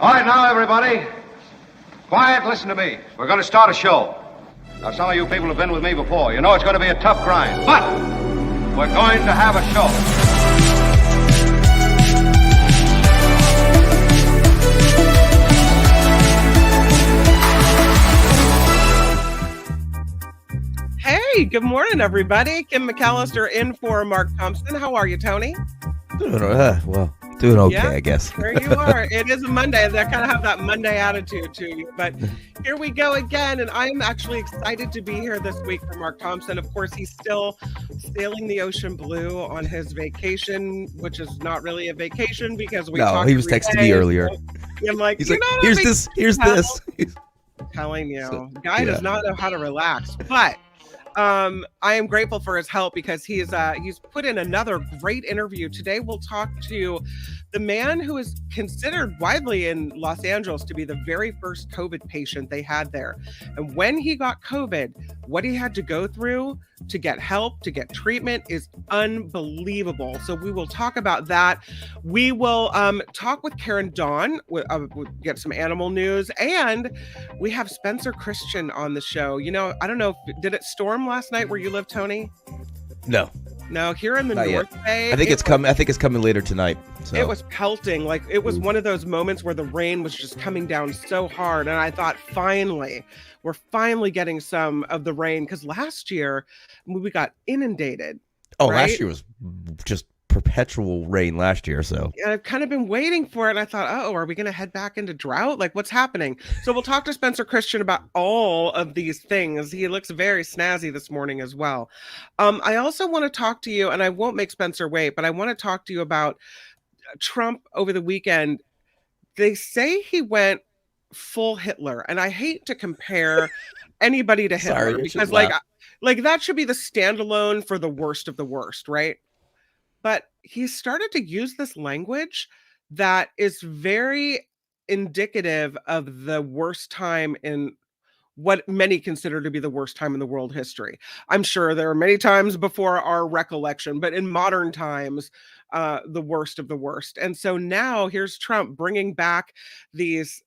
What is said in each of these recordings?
All right, now, everybody, quiet, listen to me. We're going to start a show. Now, some of you people have been with me before. You know it's going to be a tough grind, but we're going to have a show. Hey, good morning, everybody. Kim McAllister in for Mark Thompson. How are you, Tony? Doing okay, Yeah, I guess. There you are. It is a Monday. They kind of have that Monday attitude to you. But here we go again. And I'm actually excited to be here this week for Mark Thompson. Of course, he's still sailing the ocean blue on his vacation, which is not really a vacation because we talked he was texting me earlier. I'm like, he's like, here's this. I'm telling you, guy does not know how to relax. But I am grateful for his help because he's put in another great interview. Today we'll talk to the man who is considered widely in Los Angeles to be the very first COVID patient they had there. And when he got COVID, what he had to go through to get help, to get treatment is unbelievable. So we will talk about that. We will talk with Karen Dawn, we'll get some animal news, and we have Spencer Christian on the show. You know, I don't know, did it storm last night where you live, Tony? No, here in the North Bay. I think it's coming. I think it's coming later tonight. So. It was pelting. Like, it was one of those moments where the rain was just coming down so hard. And I thought, we're finally getting some of the rain. Because last year, we got inundated. Oh, right? Last year was just perpetual rain last year. So and I've kind of been waiting for it. And I thought, are we going to head back into drought? Like, what's happening? So we'll talk to Spencer Christian about all of these things. He looks very snazzy this morning as well. I also want to talk to you, and I won't make Spencer wait, but I want to talk to you about Trump over the weekend. They say he went full Hitler, and I hate to compare anybody to Hitler because like that should be the standalone for the worst of the worst, right? But he started to use this language that is very indicative of the worst time in what many consider to be the worst time in the world history. I'm sure there are many times before our recollection, but in modern times, the worst of the worst. And so now here's Trump bringing back these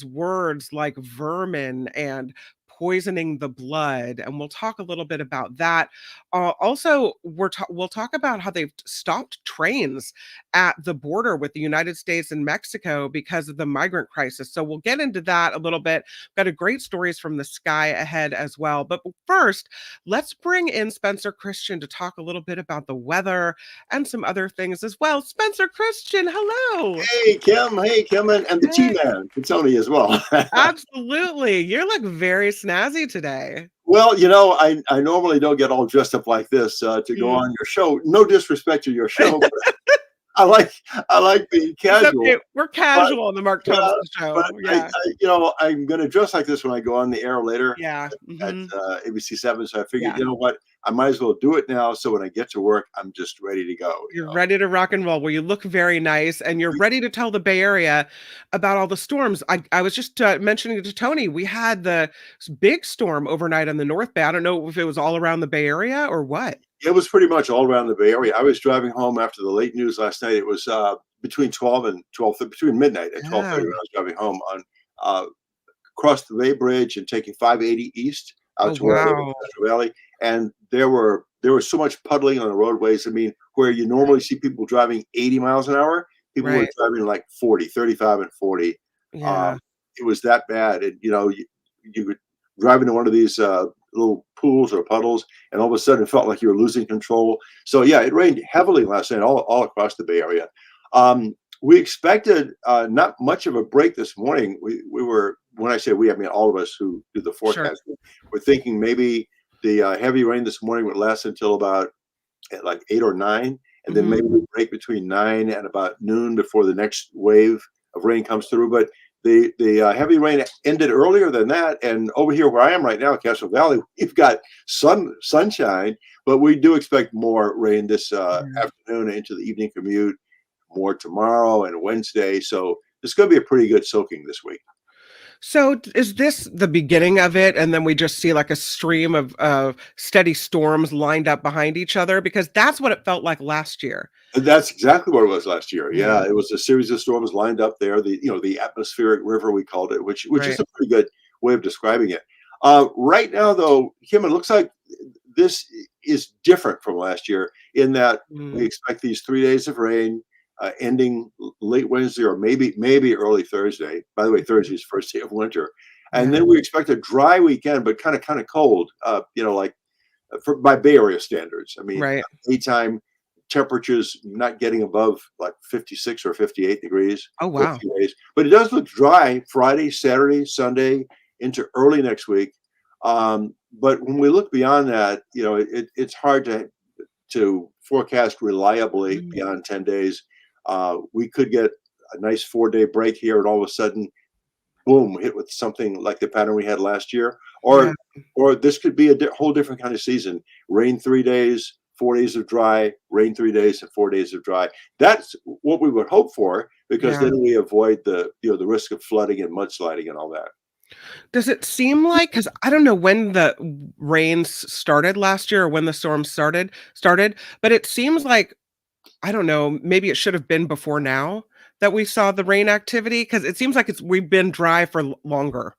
words like vermin and poisoning the blood, and we'll talk a little bit about that. Also, we'll talk about how they've stopped trains at the border with the United States and Mexico because of the migrant crisis. So we'll get into that a little bit. Got a great stories from the sky ahead as well. But first, let's bring in Spencer Christian to talk a little bit about the weather and some other things as well. Spencer Christian, hello. Hey, Kim, and the T-Man, Tony as well. Absolutely. You look very snazzy today. Well, you know, I normally don't get all dressed up like this to go on your show. No disrespect to your show, but I like being casual. Okay. We're casual on the Mark Thompson show. But I'm going to dress like this when I go on the air later. At ABC 7. So I figured, you know what, I might as well do it now. So when I get to work, I'm just ready to go. You're ready to rock and roll. Well, you look very nice, and you're ready to tell the Bay Area about all the storms. I was just mentioning to Tony, we had the big storm overnight on the North Bay. I don't know if it was all around the Bay Area or what. It was pretty much all around the Bay Area. I was driving home after the late news last night. It was between 12 and 12, between midnight and 12:30 when I was driving home on across the Bay Bridge and taking 580 east out to where I live in Central Valley. And there was so much puddling on the roadways. I mean, where you normally see people driving 80 miles an hour, people were driving like 40, 35 and 40. Yeah. It was that bad. And, you know, you could drive into one of these little pools or puddles, and all of a sudden it felt like you were losing control. So yeah, it rained heavily last night all across the Bay Area. We expected not much of a break this morning. We were, when I say we, I mean all of us who do the forecast, we're thinking maybe the heavy rain this morning would last until about like 8 or 9, and then maybe we break between 9 and about noon before the next wave of rain comes through. But the heavy rain ended earlier than that, and over here where I am right now, Castro Valley, we've got sunshine, but we do expect more rain this afternoon into the evening commute, more tomorrow and Wednesday. So it's going to be a pretty good soaking this week. So is this the beginning of it, and then we just see like a stream of steady storms lined up behind each other? Because that's what it felt like last year. And that's exactly what it was last year. Yeah. Yeah, it was a series of storms lined up there. The atmospheric river, we called it, which is Right. a pretty good way of describing it. Right now, though, Kim, it looks like this is different from last year in that we Mm, expect these 3 days of rain ending late Wednesday or maybe early Thursday. By the way, Thursday is first day of winter, and yeah. then we expect a dry weekend, but kind of cold. Like by Bay Area standards. I mean, Right. daytime temperatures not getting above like 56 or 58 degrees Oh, for a wow. few days. But it does look dry Friday, Saturday, Sunday into early next week. But when we look beyond that, it's hard to forecast reliably Mm, beyond 10 days. We could get a nice 4 day break here, and all of a sudden, boom, hit with something like the pattern we had last year, yeah. or this could be a whole different kind of season. Rain 3 days, 4 days of dry, rain 3 days and 4 days of dry. That's what we would hope for, because Yeah. then we avoid the risk of flooding and mudsliding and all that. Does it seem like, because I don't know when the rains started last year or when the storm started, but it seems like, I don't know, maybe it should have been before now that we saw the rain activity, because it seems like we've been dry for longer.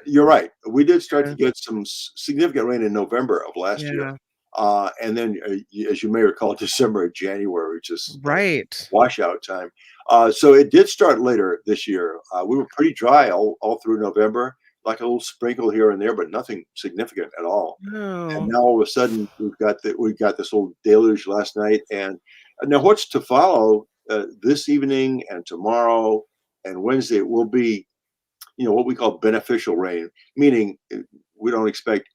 You're right. We did start Yeah. to get some significant rain in November of last year. Yeah. And then, as you may recall, December and January, just Right. washout time. So it did start later this year. We were pretty dry all through November, like a little sprinkle here and there, but nothing significant at all. And Oh. now all of a sudden we've got this little deluge last night, and now what's to follow this evening and tomorrow and Wednesday will be what we call beneficial rain, meaning we don't expect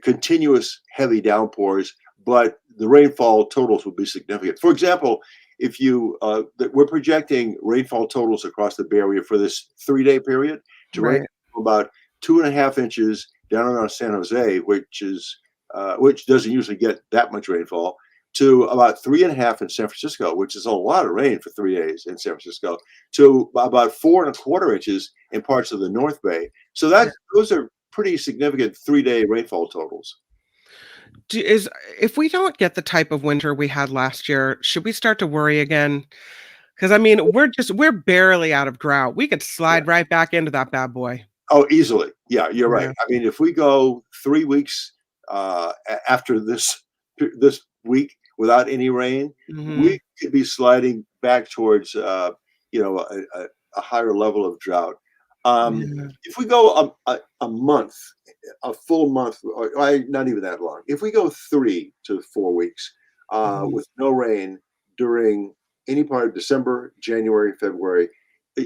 continuous heavy downpours, but the rainfall totals will be significant. For example, if we're projecting rainfall totals across the Bay Area for this 3 day period to rain Right. about 2.5 inches down around San Jose, which doesn't usually get that much rainfall, to about 3.5 in San Francisco, which is a lot of rain for 3 days in San Francisco, to about 4.25 inches in parts of the North Bay. So Yeah. those are pretty significant 3 day rainfall totals. If we don't get the type of winter we had last year, should we start to worry again? Because I mean, we're barely out of drought. We could Yeah. slide right back into that bad boy. Oh, easily. Yeah, you're right. Yeah. I mean, if we go 3 weeks after this week without any rain, Mhm. we could be sliding back towards a higher level of drought. Yeah. If we go a month, a full month, or not even that long, if we go 3 to 4 weeks Mhm. with no rain during any part of December, January, February,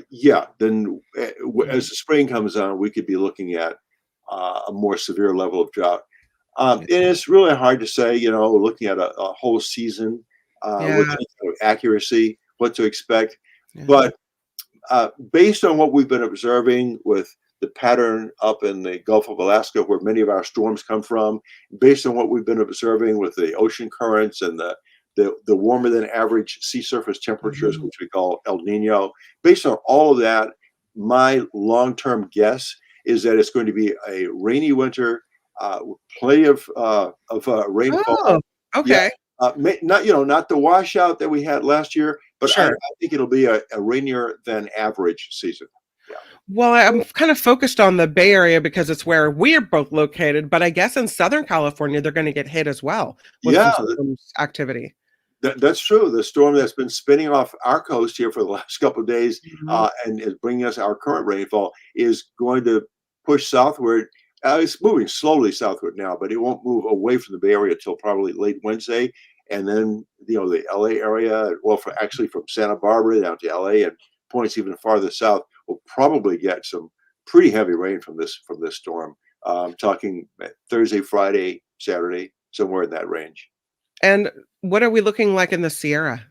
yeah, then Yeah. as the spring comes on, we could be looking at a more severe level of drought. Yeah. And it's really hard to say, looking at a whole season with Yeah. any kind of accuracy, what to expect. Yeah. But based on what we've been observing with the pattern up in the Gulf of Alaska, where many of our storms come from, based on what we've been observing with the ocean currents and the warmer than average sea surface temperatures, Mhm. which we call El Nino, based on all of that, my long-term guess is that it's going to be a rainy winter, with plenty of Oh, rainfall. Yeah, okay. not the washout that we had last year, but I Sure. think it'll be a rainier than average season. Yeah. Well, I'm kind of focused on the Bay Area because it's where we're both located, but I guess in Southern California, they're gonna get hit as well with some Yeah, storms activity. that's true. The storm that's been spinning off our coast here for the last couple of days Mhm. and is bringing us our current rainfall is going to push southward. It's moving slowly southward now, but it won't move away from the Bay Area till probably late Wednesday. And then, the LA area, well, actually from Santa Barbara down to LA and points even farther south, will probably get some pretty heavy rain from this storm. Talking Thursday, Friday, Saturday, somewhere in that range. And what are we looking like in the Sierra?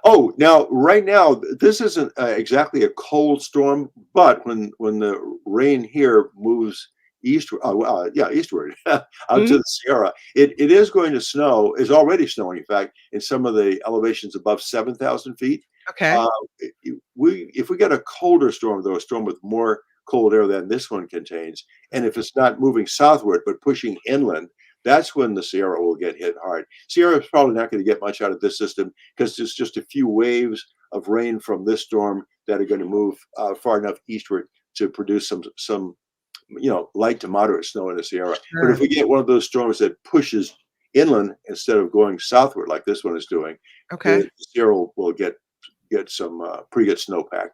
Oh, now right now this isn't exactly a cold storm, but when the rain here moves eastward, eastward out to Mhm. the Sierra, it is going to snow. Is already snowing, in fact, in some of the elevations above 7,000 feet. Okay. Uh, if we get a colder storm, though, a storm with more cold air than this one contains. And if it's not moving southward but pushing inland, that's when the Sierra will get hit hard. Sierra is probably not going to get much out of this system because there's just a few waves of rain from this storm that are going to move far enough eastward to produce some light to moderate snow in the Sierra. Sure. But if we get one of those storms that pushes inland instead of going southward like this one is doing, Okay. the Sierra will get some pretty good snowpack.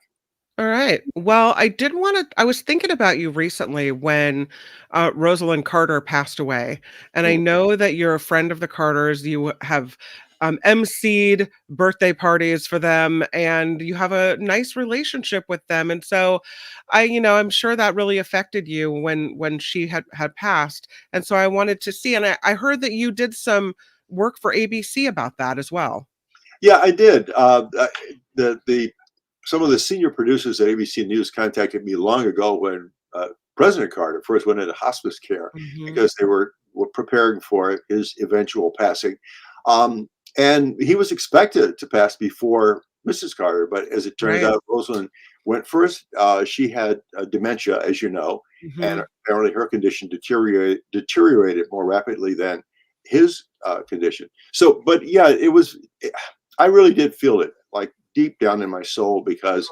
All right. Well, I was thinking about you recently when Rosalynn Carter passed away. And I know that you're a friend of the Carters. You have emceed birthday parties for them and you have a nice relationship with them. And so I'm sure that really affected you when she had passed. And so I wanted to see, and I heard that you did some work for ABC about that as well. Yeah, I did. Some of the senior producers at ABC News contacted me long ago when President Carter first went into hospice care because they were preparing for his eventual passing. And he was expected to pass before Mrs. Carter, but as it turns out, Rosalynn went first. She had dementia, as you know, and apparently her condition deteriorated more rapidly than his condition. So, but yeah, I really did feel it, like deep down in my soul, because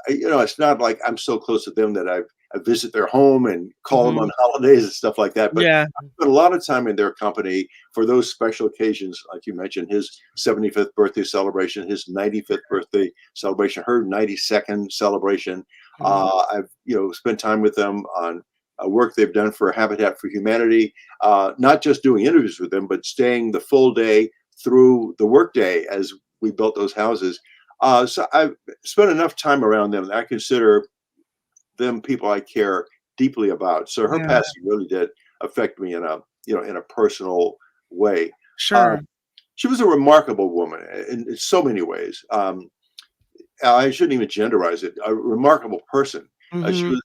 it's not like I'm so close to them that I visit their home and call them on holidays and stuff like that. But I spent a lot of time in their company for those special occasions, like you mentioned, his 75th birthday celebration, his 95th birthday celebration, her 92nd celebration. I've spent time with them on work they've done for Habitat for Humanity, not just doing interviews with them, but staying the full day through the workday as we built those houses. So I've spent enough time around them that I consider them people I care deeply about. So her passing really did affect me in a personal way. Sure. She was a remarkable woman in so many ways. I shouldn't even genderize it. A remarkable person. She was,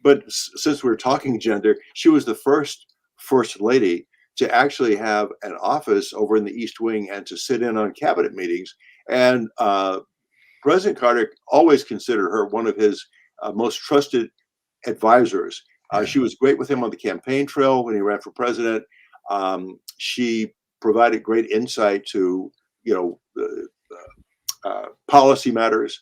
but since we're talking gender, she was the first lady to actually have an office over in the East Wing and to sit in on cabinet meetings. And President Carter always considered her one of his most trusted advisors. She was great with him on the campaign trail when he ran for president. She provided great insight to, policy matters.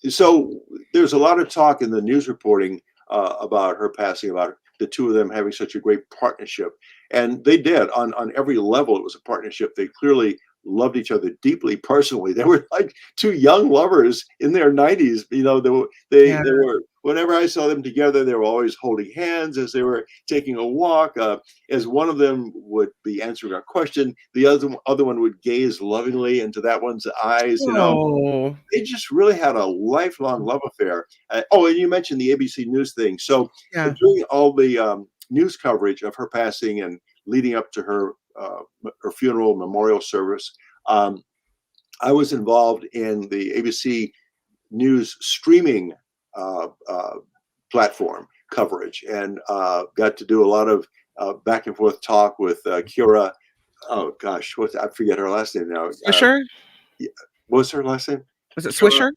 So there's a lot of talk in the news reporting about her passing, about the two of them having such a great partnership. And they did on every level. It was a partnership. They clearly loved each other deeply personally. They were like two young lovers in their 90s. They were, whenever I saw them together, they were always holding hands as they were taking a walk. As one of them would be answering a question, the other one would gaze lovingly into that one's eyes. They just really had a lifelong love affair. And you mentioned the ABC News thing. So during all the news coverage of her passing and leading up to her funeral memorial service, I was involved in the ABC News streaming platform coverage and got to do a lot of back and forth talk with Kira. Oh gosh, I forget her last name now. Swisher? What was her last name? Was it Swisher?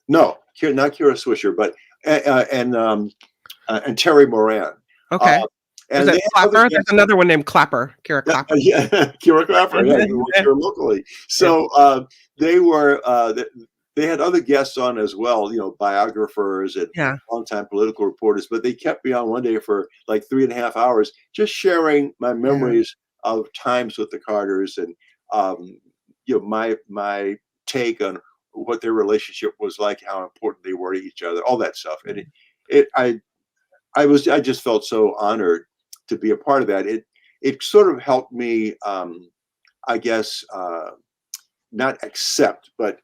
No, not Kira Swisher, but and Terry Moran. Okay. And is it Clapper? There's another one named Clapper. Kira Clapper. Kira Clapper. Yeah, who works here locally. So they had other guests on as well, biographers and longtime political reporters. But they kept me on one day for like 3.5 hours, just sharing my memories of times with the Carters and my take on what their relationship was like, how important they were to each other, all that stuff. And I just felt so honored to be a part of that. It sort of helped me, I guess, not accept, but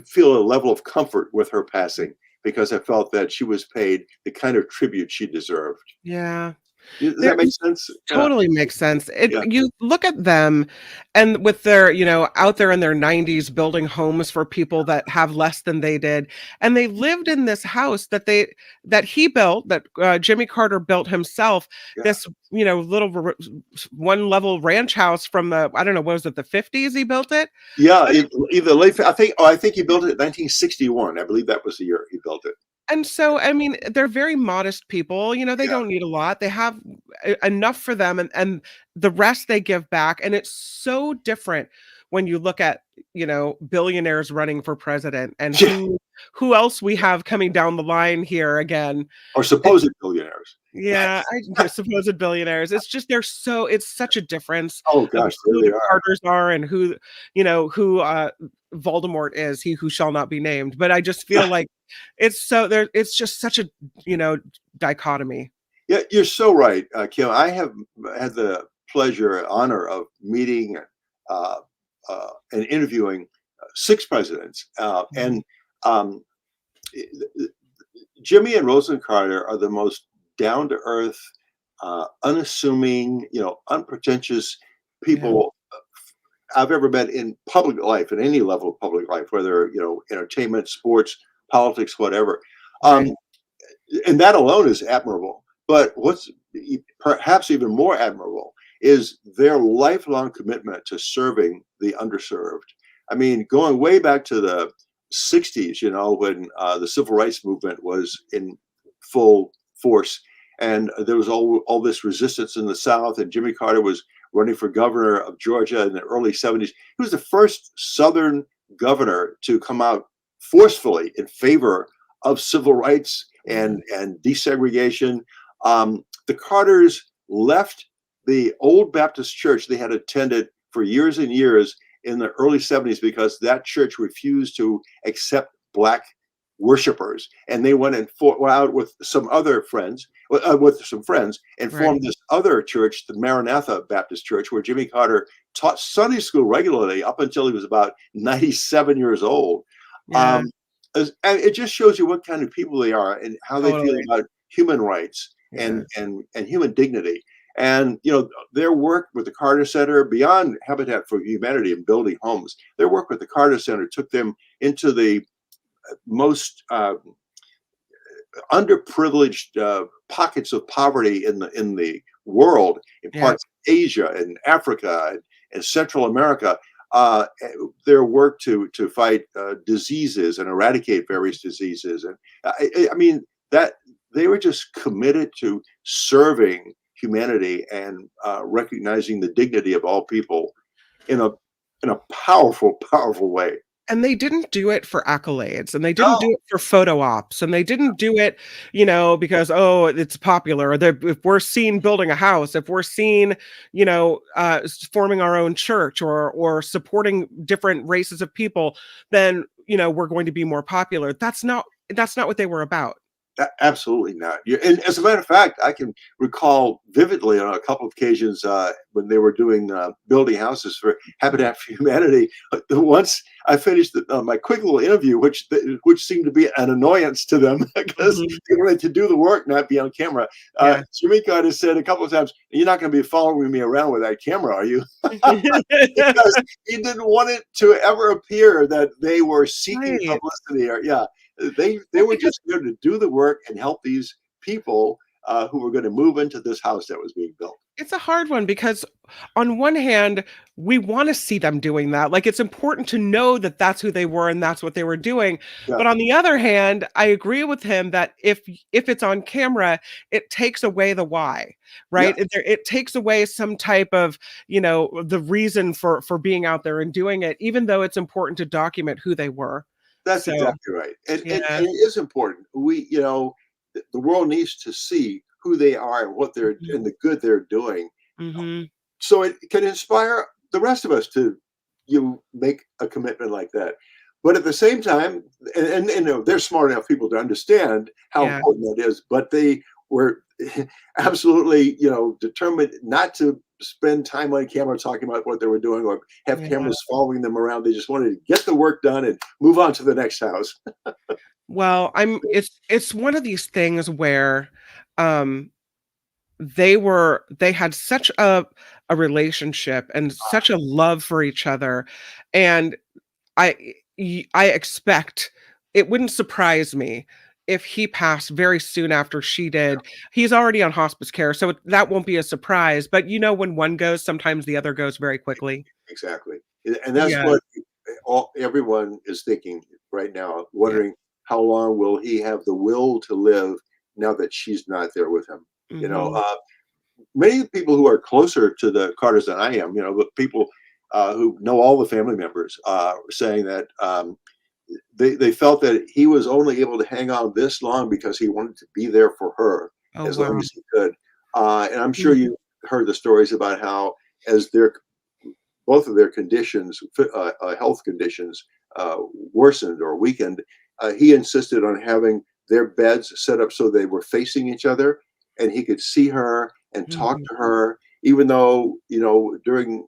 feel a level of comfort with her passing, because I felt that she was paid the kind of tribute she deserved. Yeah. Does that make sense? Totally makes sense. You look at them and with their, out there in their 90s building homes for people that have less than they did. And they lived in this house that he built, that Jimmy Carter built himself, this, little one-level ranch house from the, I don't know, what was it, the 50s he built it? Yeah, either late, I think he built it in 1961. I believe that was the year he built it. And so, I mean, they're very modest people, they Yeah. don't need a lot. They have enough for them, and the rest they give back. And it's so different when you look at, billionaires running for president and who else we have coming down the line here again. Or supposed billionaires. Yeah, supposed billionaires. It's just it's such a difference Oh of gosh, who there the they are. Carters are and who Voldemort is, he who shall not be named. But I just feel like it's just such a, dichotomy. Yeah, you're so right, Kim. I have had the pleasure, honor of meeting uh, and interviewing 6 presidents, Mhm. and um, Jimmy and Rosalynn Carter are the most down to earth, unassuming, unpretentious Yeah, people I've ever met in public life, in any level of public life, whether entertainment, sports, politics, whatever. right. Um, and that alone is admirable. But what's perhaps even more admirable is their lifelong commitment to serving the underserved. I mean, going way back to the 60s, when the civil rights movement was in full force, and there was all this resistance in the South, and Jimmy Carter was running for governor of Georgia in the early 70s. He was the first Southern governor to come out forcefully in favor of civil rights Yeah. and desegregation. The Carters left the old Baptist church they had attended for years and years in the early 70s because that church refused to accept Black worshipers, and they went and fought out with some other friends, and Right. formed this other church, the Maranatha Baptist Church, where Jimmy Carter taught Sunday school regularly up until he was about 97 years old. Yeah, Um, and it just shows you what kind of people they are and how they feel totally. about human rights Yeah. and human dignity. And their work with the Carter Center, beyond Habitat for Humanity and building homes, their work with the Carter Center took them into the most underprivileged pockets of poverty in the world, in Yeah. parts of Asia and Africa and Central America. Uh, their work to fight diseases and eradicate various diseases, and I mean that they were just committed to serving humanity and recognizing the dignity of all people in a powerful way. And they didn't do it for accolades, and they didn't No, do it for photo ops, and they didn't do it, because, oh, it's popular, or if we're seen building a house, if we're seen, forming our own church or supporting different races of people, then, we're going to be more popular. That's not what they were about. Absolutely not. And as a matter of fact, I can recall vividly on a couple of occasions when they were doing building houses for Habitat for Humanity. Once I finished my quick little interview, which seemed to be an annoyance to them because Mhm. they wanted to do the work, not be on camera. Yeah. Jimmy Carter said a couple of times, "You're not going to be following me around with that camera, are you?" Because he didn't want it to ever appear that they were seeking Right. publicity or yeah. They Well, were because just there to do the work and help these people who were going to move into this house that was being built. it's a hard one, because on one hand, we want to see them doing that. Like, it's important to know that that's who they were and that's what they were doing. Yeah, But on the other hand, I agree with him that if it's on camera, it takes away the why, yeah, right? It takes away some type of, the reason for being out there and doing it, even though it's important to document who they were. that's So, exactly right. And yeah. it is important. The world needs to see who they are and what they're Mhm. and the good they're doing, Mhm. so it can inspire the rest of us to make a commitment like that. But at the same time, they're smart enough people to understand how Yeah. important that is. But they were absolutely determined not to spend time on camera talking about what they were doing or have Yeah. cameras following them around. They just wanted to get the work done and move on to the next house. Well, it's one of these things where um they had such a relationship and such a love for each other, and I expect it wouldn't surprise me if he passed very soon after she did. He's already on hospice care, so that won't be a surprise, but when one goes, sometimes the other goes very quickly. Exactly. And that's Yeah, what everyone is thinking right now, yeah. wondering how long will he have the will to live now that she's not there with him? You know, many people who are closer to the Carters than I am, you know, but people who know all the family members saying that they felt that he was only able to hang on this long because he wanted to be there for her Oh, as wow. long as he could. And I'm sure you heard the stories about how as both of their conditions, health conditions, worsened or weakened, he insisted on having their beds set up so they were facing each other, and he could see her and talk to her, even though, you know, during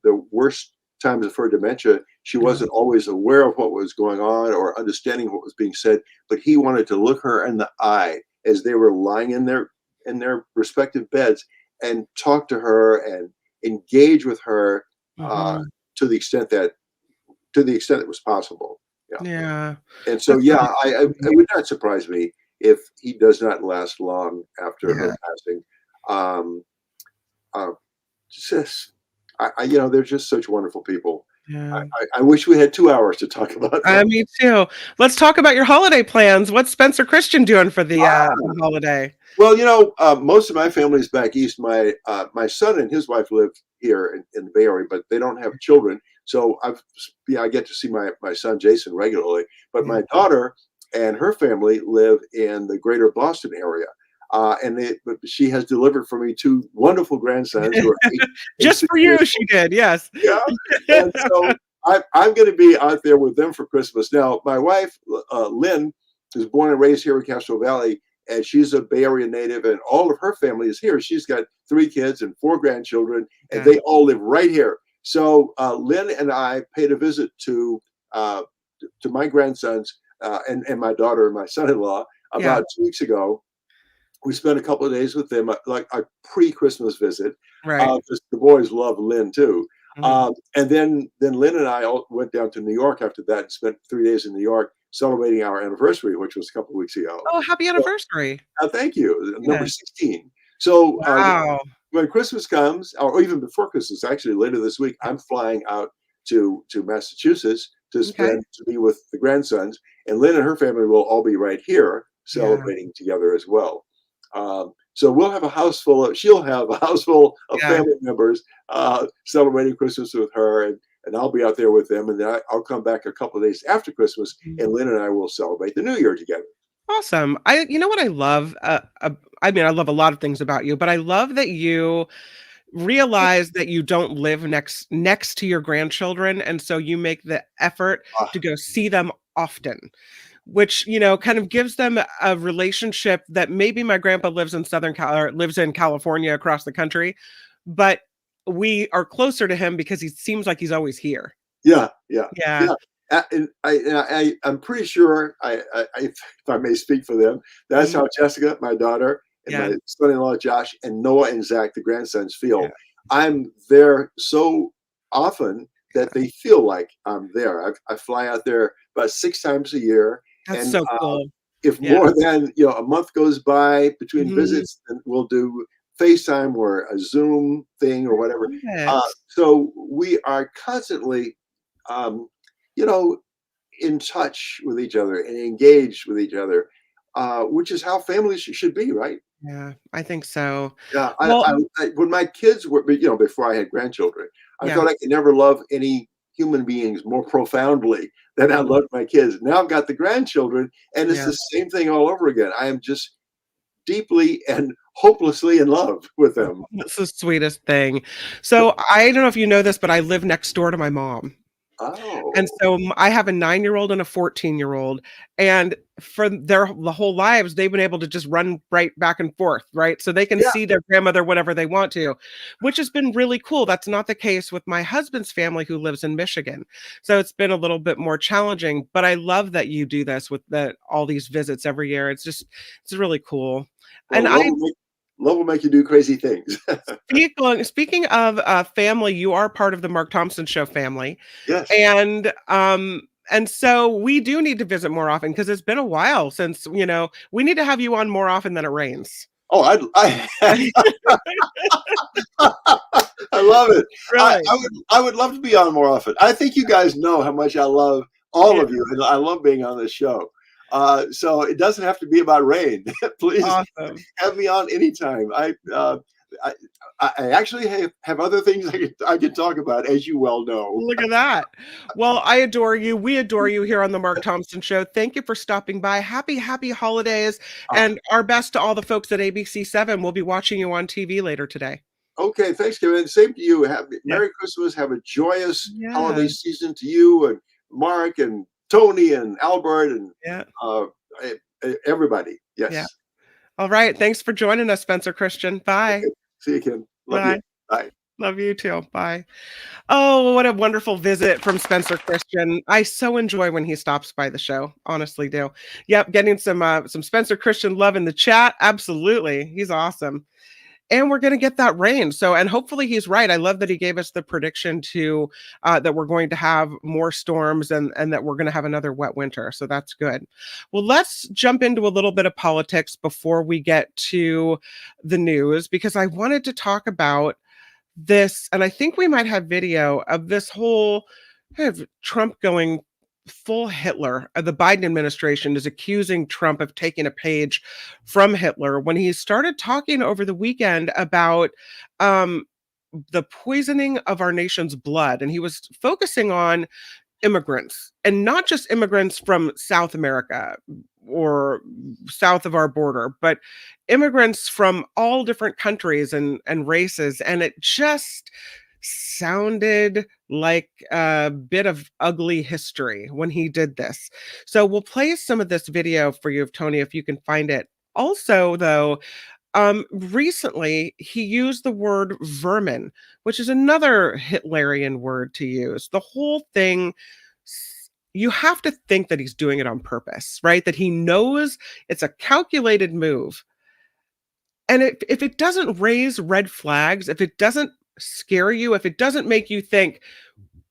the worst times of her dementia, she wasn't always aware of what was going on or understanding what was being said. But he wanted to look her in the eye as they were lying in their respective beds and talk to her and engage with her to the extent that it was possible. Yeah. And so, That's yeah, really it would not surprise me if he does not last long after her Yeah. passing. Just, you know, they're just such wonderful people. Yeah. I wish we had 2 hours to talk about them. Me too. Let's talk about your holiday plans. What's Spencer Christian doing for the holiday? Well, you know, most of my family's back east. My son and his wife live here in the Bay Area, but they don't have children. So I get to see my son Jason regularly. But my daughter and her family live in the greater Boston area. But she has delivered for me 2 wonderful grandsons who are 8 Just for you, she did. Yes. Yeah. And so I'm going to be out there with them for Christmas. Now, my wife, Lynn, is born and raised here in Castro Valley, and she's a Bay Area native, and all of her family is here. She's got 3 kids and 4 grandchildren, and they all live right here. So Lynn and I paid a visit to my grandsons and my daughter and my son-in-law about 2 weeks ago. We spent a couple of days with them, like a pre-Christmas visit. Right. Because the boys love Lynn too. And then Lynn and I all went down to New York after that and spent 3 days in New York celebrating our anniversary, which was a couple of weeks ago. Oh, happy anniversary. Thank you. Number 16. So Wow. when Christmas comes, or even before Christmas, actually later this week, I'm flying out to Massachusetts to be with the grandsons. And Lynn and her family will all be right here celebrating together as well. So she'll have a house full of family members celebrating Christmas with her, and I'll be out there with them, and then I'll come back a couple of days after Christmas, and Lynn and I will celebrate the New Year together. Awesome. You know what I love? I mean, I love a lot of things about you, but I love that you realize that you don't live next to your grandchildren, and so you make the effort to go see them often, which, you know, kind of gives them a relationship that maybe my grandpa lives in lives in California across the country, but we are closer to him because he seems like he's always here. Yeah. And I'm pretty sure, if I may speak for them, that's how Jessica, my daughter, and my son-in-law Josh, and Noah and Zach, the grandsons, feel. I'm there so often that they feel like I'm there. I fly out there about 6 times a year. That's so cool. If more than a month goes by between visits, then we'll do FaceTime or a Zoom thing or whatever. So we are constantly, in touch with each other and engaged with each other, which is how families should be, right? Yeah, I think so. Yeah. Well, When my kids were, before I had grandchildren, I thought I could never love any human beings more profoundly than I loved my kids. Now I've got the grandchildren, and it's the same thing all over again. I am just deeply and hopelessly in love with them. That's the sweetest thing. So I don't know if you know this, but I live next door to my mom. Oh. And so I have a 9-year-old and a 14-year-old, and for the whole lives, they've been able to just run right back and forth, right? So they can see their grandmother whenever they want to, which has been really cool. That's not the case with my husband's family who lives in Michigan. So it's been a little bit more challenging, but I love that you do this with all these visits every year. It's really cool. Well, And love will make you do crazy things. Speaking of family, you are part of the Mark Thompson Show family. Yes. And so we do need to visit more often because it's been a while since, we need to have you on more often than it rains. Oh, I love it. Really? I would love to be on more often. I think you guys know how much I love all of you, and I love being on this show. So it doesn't have to be about rain. Please Awesome. have me on anytime. I actually have other things I can talk about, as you well know. Look at that. Well, I adore you. We adore you here on the Mark Thompson Show. Thank you for stopping by. Happy holidays, and our best to all the folks at ABC7. We'll be watching you on TV later today. Okay, thanks, Kevin. Same to you. Merry Christmas. Have a joyous holiday season to you and Mark and Tony and Albert and everybody. Yes. Yeah. All right. Thanks for joining us, Spencer Christian. Bye. Okay. See you, Kim. Love Bye. you. Bye. Love you too. Bye. Oh, what a wonderful visit from Spencer Christian. I so enjoy when he stops by the show. Honestly do. Yep, getting some Spencer Christian love in the chat. Absolutely. He's awesome. And we're going to get that rain. So, and hopefully he's right. I love that he gave us the prediction to that we're going to have more storms and that we're going to have another wet winter. So that's good. Well, let's jump into a little bit of politics before we get to the news, because I wanted to talk about this, and I think we might have video of this whole kind of Trump going full Hitler. The Biden administration is accusing Trump of taking a page from Hitler when he started talking over the weekend about the poisoning of our nation's blood. And he was focusing on immigrants, and not just immigrants from South America or south of our border, but immigrants from all different countries and races. And it just sounded like a bit of ugly history when he did this. So we'll play some of this video for you, Tony, if you can find it. Also, though, recently he used the word vermin, which is another Hitlarian word to use. The whole thing, you have to think that he's doing it on purpose, right? That he knows it's a calculated move. And if it doesn't raise red flags, if it doesn't scare you, if it doesn't make you think,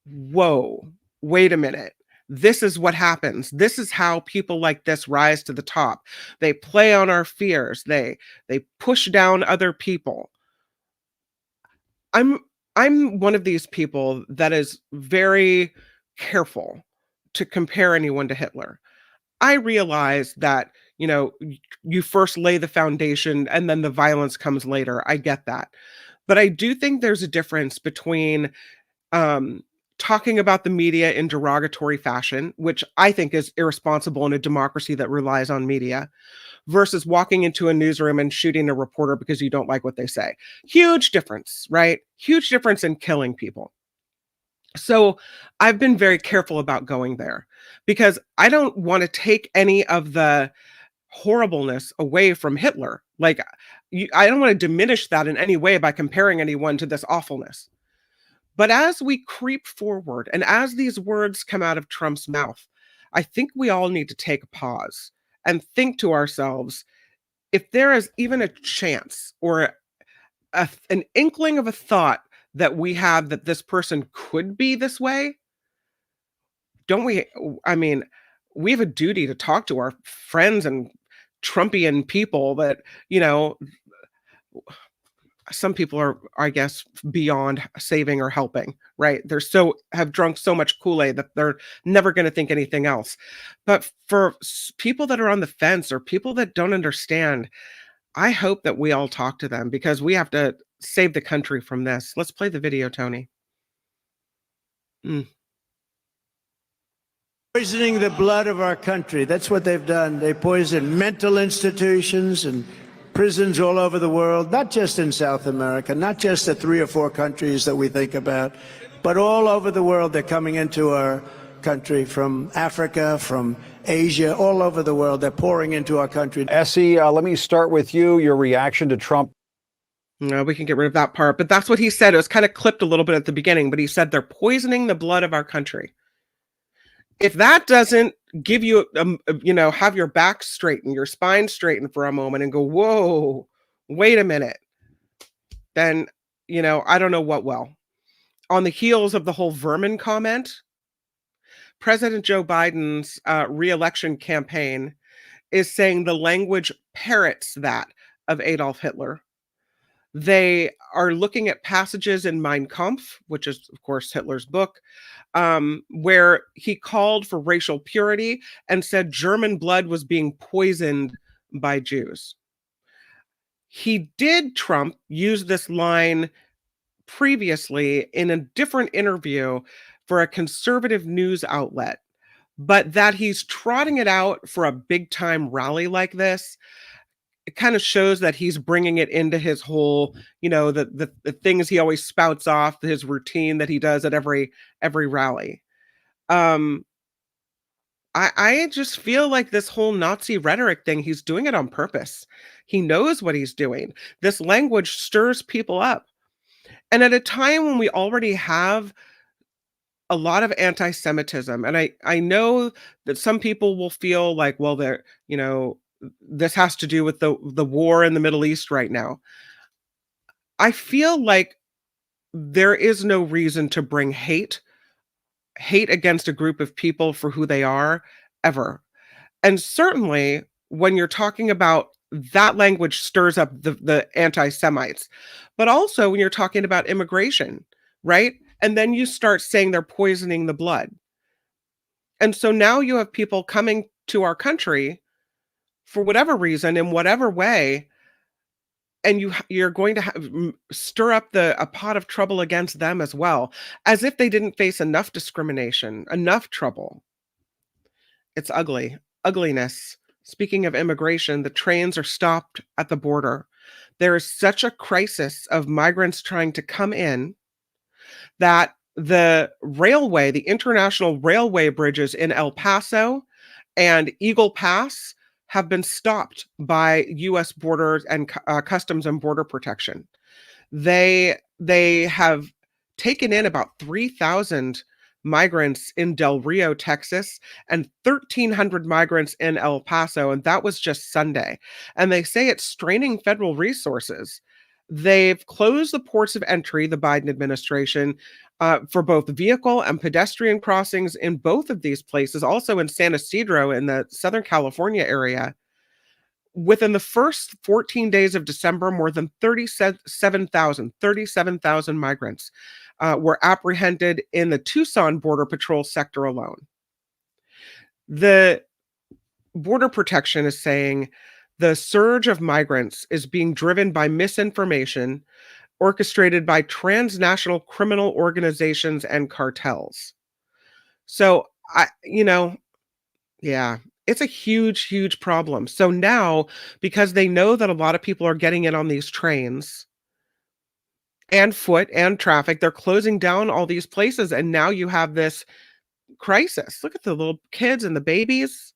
whoa, wait a minute, this is what happens. This is how people like this rise to the top. They play on our fears. They push down other people. I'm one of these people that is very careful to compare anyone to Hitler. I realize that, you first lay the foundation and then the violence comes later. I get that. But I do think there's a difference between talking about the media in derogatory fashion, which I think is irresponsible in a democracy that relies on media, versus walking into a newsroom and shooting a reporter because you don't like what they say. Huge difference, right? Huge difference in killing people. So I've been very careful about going there because I don't want to take any of the horribleness away from Hitler. Like, I don't want to diminish that in any way by comparing anyone to this awfulness. But as we creep forward and as these words come out of Trump's mouth, I think we all need to take a pause and think to ourselves, if there is even a chance or an inkling of a thought that we have that this person could be this way, don't we? I mean, we have a duty to talk to our friends and Trumpian people that, some people are, I guess, beyond saving or helping, right? Have drunk so much Kool-Aid that they're never going to think anything else. But for people that are on the fence or people that don't understand, I hope that we all talk to them because we have to save the country from this. Let's play the video, Tony. Poisoning the blood of our country. That's what they've done. They poison mental institutions and prisons all over the world, not just in South America, not just the 3 or 4 countries that we think about, but all over the world. They're coming into our country from Africa, from Asia, all over the world. They're pouring into our country. Essie, let me start with you. Your reaction to Trump. No, we can get rid of that part, but that's what he said. It was kind of clipped a little bit at the beginning, but he said they're poisoning the blood of our country. If that doesn't give you, have your back straightened, your spine straightened for a moment and go, whoa, wait a minute, then, I don't know what will. On the heels of the whole vermin comment, President Joe Biden's re-election campaign is saying the language parrots that of Adolf Hitler. They are looking at passages in Mein Kampf, which is, of course, Hitler's book, where he called for racial purity and said German blood was being poisoned by Jews. Trump use this line previously in a different interview for a conservative news outlet, but that he's trotting it out for a big time rally like this, it kind of shows that he's bringing it into his whole, the things he always spouts off, his routine that he does at every rally. I just feel like this whole Nazi rhetoric thing, he's doing it on purpose. He knows what he's doing. This language stirs people up. And at a time when we already have a lot of anti-Semitism, and I know that some people will feel like, well, this has to do with the war in the Middle East right now. I feel like there is no reason to bring hate against a group of people for who they are ever. And certainly when you're talking about that language stirs up the anti-Semites, but also when you're talking about immigration, right? And then you start saying they're poisoning the blood. And so now you have people coming to our country for whatever reason, in whatever way, and you're going to stir up a pot of trouble against them as well, as if they didn't face enough discrimination, enough trouble. It's ugliness. Speaking of immigration, the trains are stopped at the border. There is such a crisis of migrants trying to come in that the international railway bridges in El Paso and Eagle Pass have been stopped by U.S. borders and Customs and Border Protection. They have taken in about 3,000 migrants in Del Rio, Texas, and 1,300 migrants in El Paso, and that was just Sunday. And they say it's straining federal resources. They've closed the ports of entry, the Biden administration, for both vehicle and pedestrian crossings in both of these places, also in San Ysidro in the Southern California area. Within the first 14 days of December, more than 37,000 migrants were apprehended in the Tucson Border Patrol sector alone. The Border Protection is saying the surge of migrants is being driven by misinformation orchestrated by transnational criminal organizations and cartels. So, it's a huge, huge problem. So now, because they know that a lot of people are getting in on these trains and foot and traffic, they're closing down all these places. And now you have this crisis. Look at the little kids and the babies.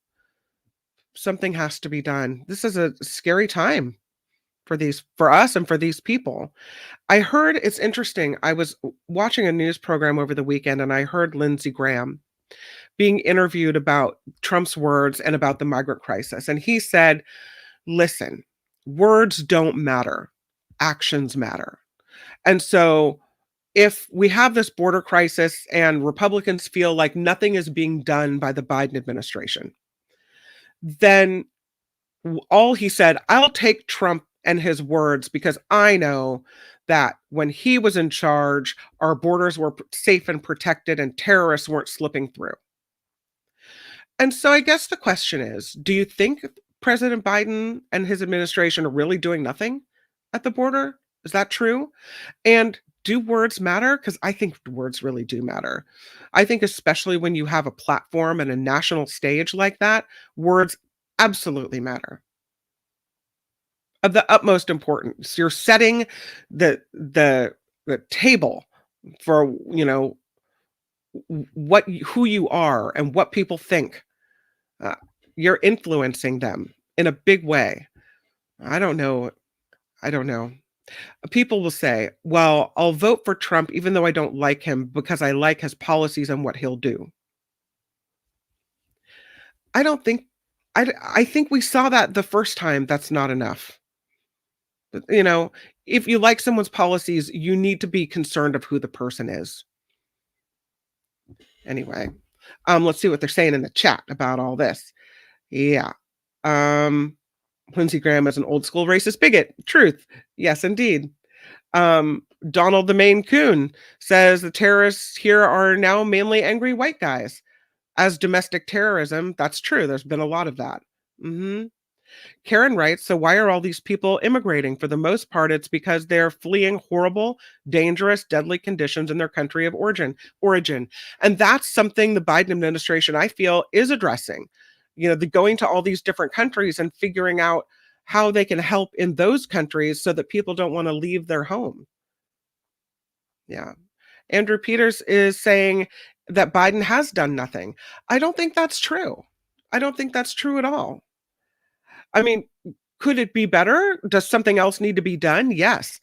Something has to be done. This is a scary time for us and for these people. I heard, it's interesting, I was watching a news program over the weekend and I heard Lindsey Graham being interviewed about Trump's words and about the migrant crisis. And he said, listen, words don't matter, actions matter. And so if we have this border crisis and Republicans feel like nothing is being done by the Biden administration, then he said, I'll take Trump and his words because I know that when he was in charge, our borders were safe and protected and terrorists weren't slipping through. And so I guess the question is, do you think President Biden and his administration are really doing nothing at the border? Is that true? And do words matter? Because I think words really do matter. I think especially when you have a platform and a national stage like that, words absolutely matter. Of the utmost importance. You're setting the table for, who you are and what people think. You're influencing them in a big way. I don't know. People will say, well, I'll vote for Trump even though I don't like him because I like his policies and what he'll do. I think we saw that the first time. That's not enough. If you like someone's policies, you need to be concerned of who the person is. Anyway, let's see what they're saying in the chat about all this. Yeah. Lindsey Graham is an old school racist bigot. Truth. Yes, indeed. Donald the Maine Coon says the terrorists here are now mainly angry white guys. As domestic terrorism, that's true. There's been a lot of that. Karen writes, so why are all these people immigrating? For the most part, it's because they're fleeing horrible, dangerous, deadly conditions in their country of origin. And that's something the Biden administration, I feel, is addressing. Going to all these different countries and figuring out how they can help in those countries so that people don't want to leave their home. Yeah. Andrew Peters is saying that Biden has done nothing. I don't think that's true. I don't think that's true at all. I mean, could it be better? Does something else need to be done? Yes.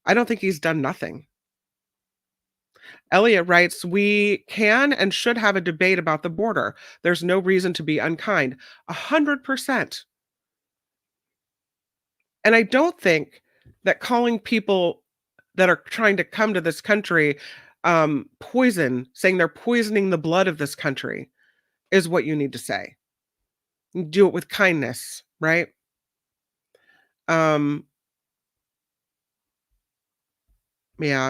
I don't think he's done nothing. Elliot writes, we can and should have a debate about the border. There's no reason to be unkind. 100%. And I don't think that calling people that are trying to come to this country poison, saying they're poisoning the blood of this country, is what you need to say. Do it with kindness, right? Yeah,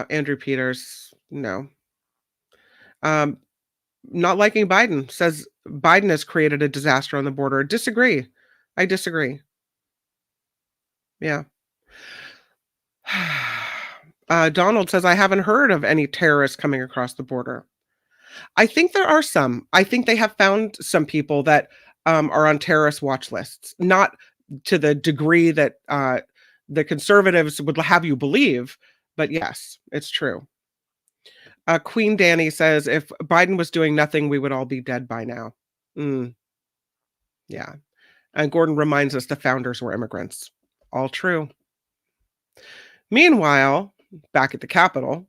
Andrew Peters, no. Not liking Biden, says Biden has created a disaster on the border. Disagree. I disagree. Yeah. Donald says, I haven't heard of any terrorists coming across the border. I think there are some. I think they have found some people that are on terrorist watch lists, not to the degree that the conservatives would have you believe, but yes, it's true. Queen Danny says, if Biden was doing nothing, we would all be dead by now. Yeah. And Gordon reminds us the founders were immigrants. All true. Meanwhile, back at the Capitol,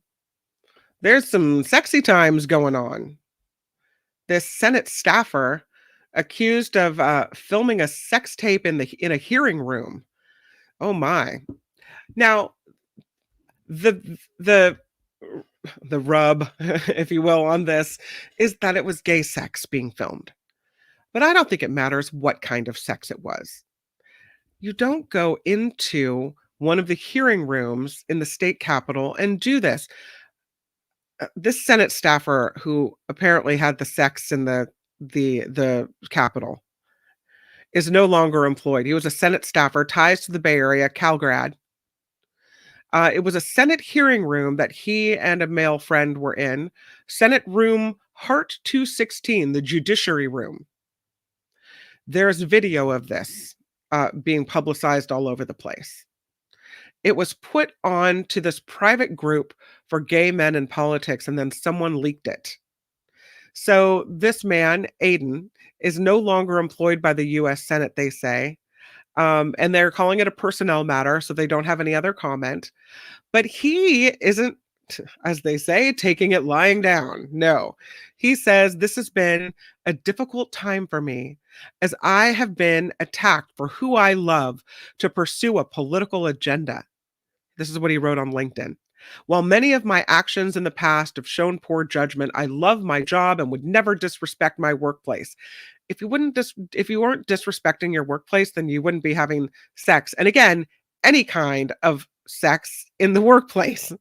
there's some sexy times going on. This Senate staffer accused of filming a sex tape in a hearing room. Oh my! Now, the rub, if you will, on this is that it was gay sex being filmed. But I don't think it matters what kind of sex it was. You don't go into one of the hearing rooms in the state capitol and do this. This Senate staffer who apparently had the sex in the Capitol is no longer employed. He was a Senate staffer, ties to the Bay Area, Cal grad. It was a Senate hearing room that he and a male friend were in. Senate room Hart 216, the Judiciary Room. There's video of this being publicized all over the place. It was put on to this private group for gay men in politics, and then someone leaked it. So this man, Aiden, is no longer employed by the U.S. Senate, they say. And they're calling it a personnel matter, so they don't have any other comment. But he isn't, as they say, taking it lying down. No. He says, this has been a difficult time for me, as I have been attacked for who I love to pursue a political agenda. This is what he wrote on LinkedIn. While many of my actions in the past have shown poor judgment, I love my job and would never disrespect my workplace. If you weren't disrespecting your workplace, then you wouldn't be having sex. And again, any kind of sex in the workplace.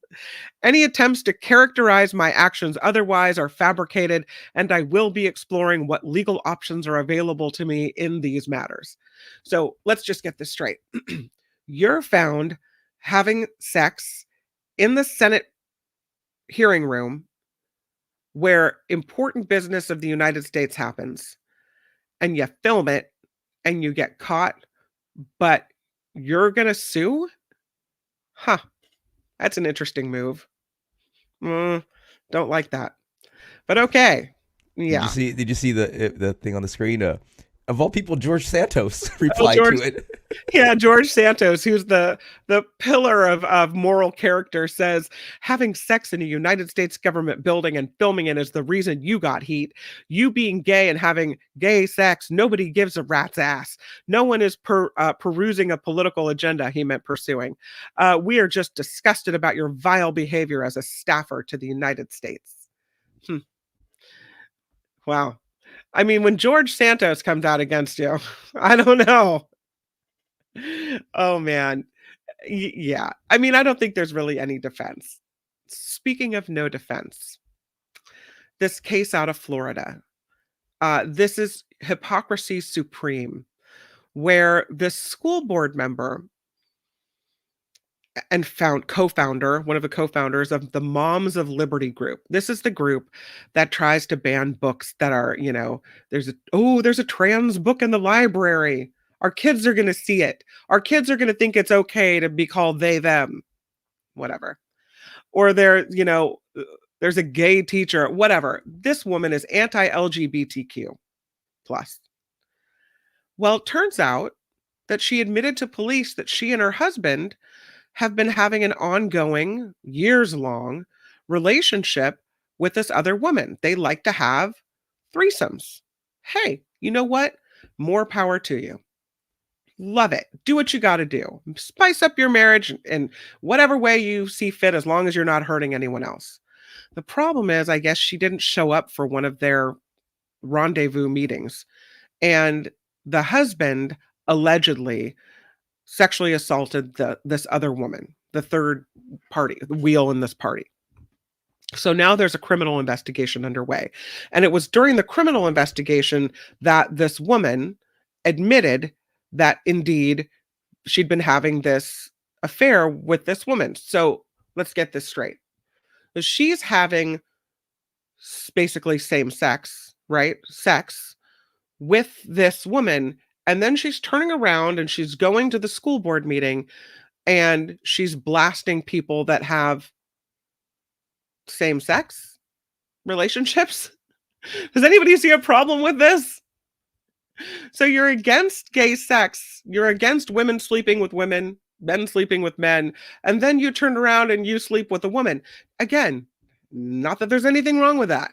Any attempts to characterize my actions otherwise are fabricated, and I will be exploring what legal options are available to me in these matters. So let's just get this straight. You're found having sex in the Senate hearing room where important business of the United States happens, and you film it and you get caught, but you're going to sue? Huh. That's an interesting move. Don't like that. But okay. Yeah. Did you see the thing on the screen? Of all people, George Santos replied to it. Yeah, George Santos, who's the pillar of moral character, says having sex in a United States government building and filming it is the reason you got heat. You being gay and having gay sex, nobody gives a rat's ass. No one is perusing a political agenda, he meant pursuing. We are just disgusted about your vile behavior as a staffer to the United States. Wow. I mean, when George Santos comes out against you, I don't know. Oh, man. Yeah. I mean, I don't think there's really any defense. Speaking of no defense, this case out of Florida, this is hypocrisy supreme, where this school board member and co-founder, one of the co-founders of the Moms of Liberty group. This is the group that tries to ban books that are, there's a trans book in the library. Our kids are going to see it. Our kids are going to think it's okay to be called they, them, whatever. Or there's a gay teacher, whatever. This woman is anti-LGBTQ plus. Well, it turns out that she admitted to police that she and her husband have been having an ongoing, years-long relationship with this other woman. They like to have threesomes. Hey, you know what? More power to you. Love it. Do what you got to do. Spice up your marriage in whatever way you see fit, as long as you're not hurting anyone else. The problem is, I guess she didn't show up for one of their rendezvous meetings. And the husband allegedly sexually assaulted this other woman, the third party, the wheel in this party. So now there's a criminal investigation underway. And it was during the criminal investigation that this woman admitted that indeed she'd been having this affair with this woman. So let's get this straight. She's having basically same sex, right? Sex with this woman. And then she's turning around and she's going to the school board meeting and she's blasting people that have same-sex relationships. Does anybody see a problem with this? So you're against gay sex. You're against women sleeping with women, men sleeping with men, and then you turn around and you sleep with a woman. Again, not that there's anything wrong with that.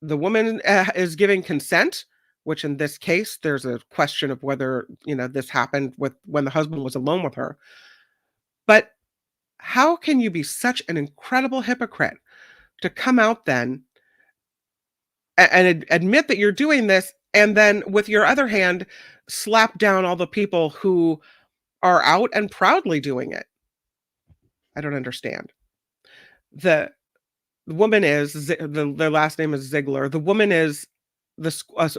The woman is giving consent, which in this case, there's a question of whether, this happened when the husband was alone with her. But how can you be such an incredible hypocrite to come out then and admit that you're doing this, and then with your other hand, slap down all the people who are out and proudly doing it? I don't understand. The woman is, their last name is Ziegler. The woman is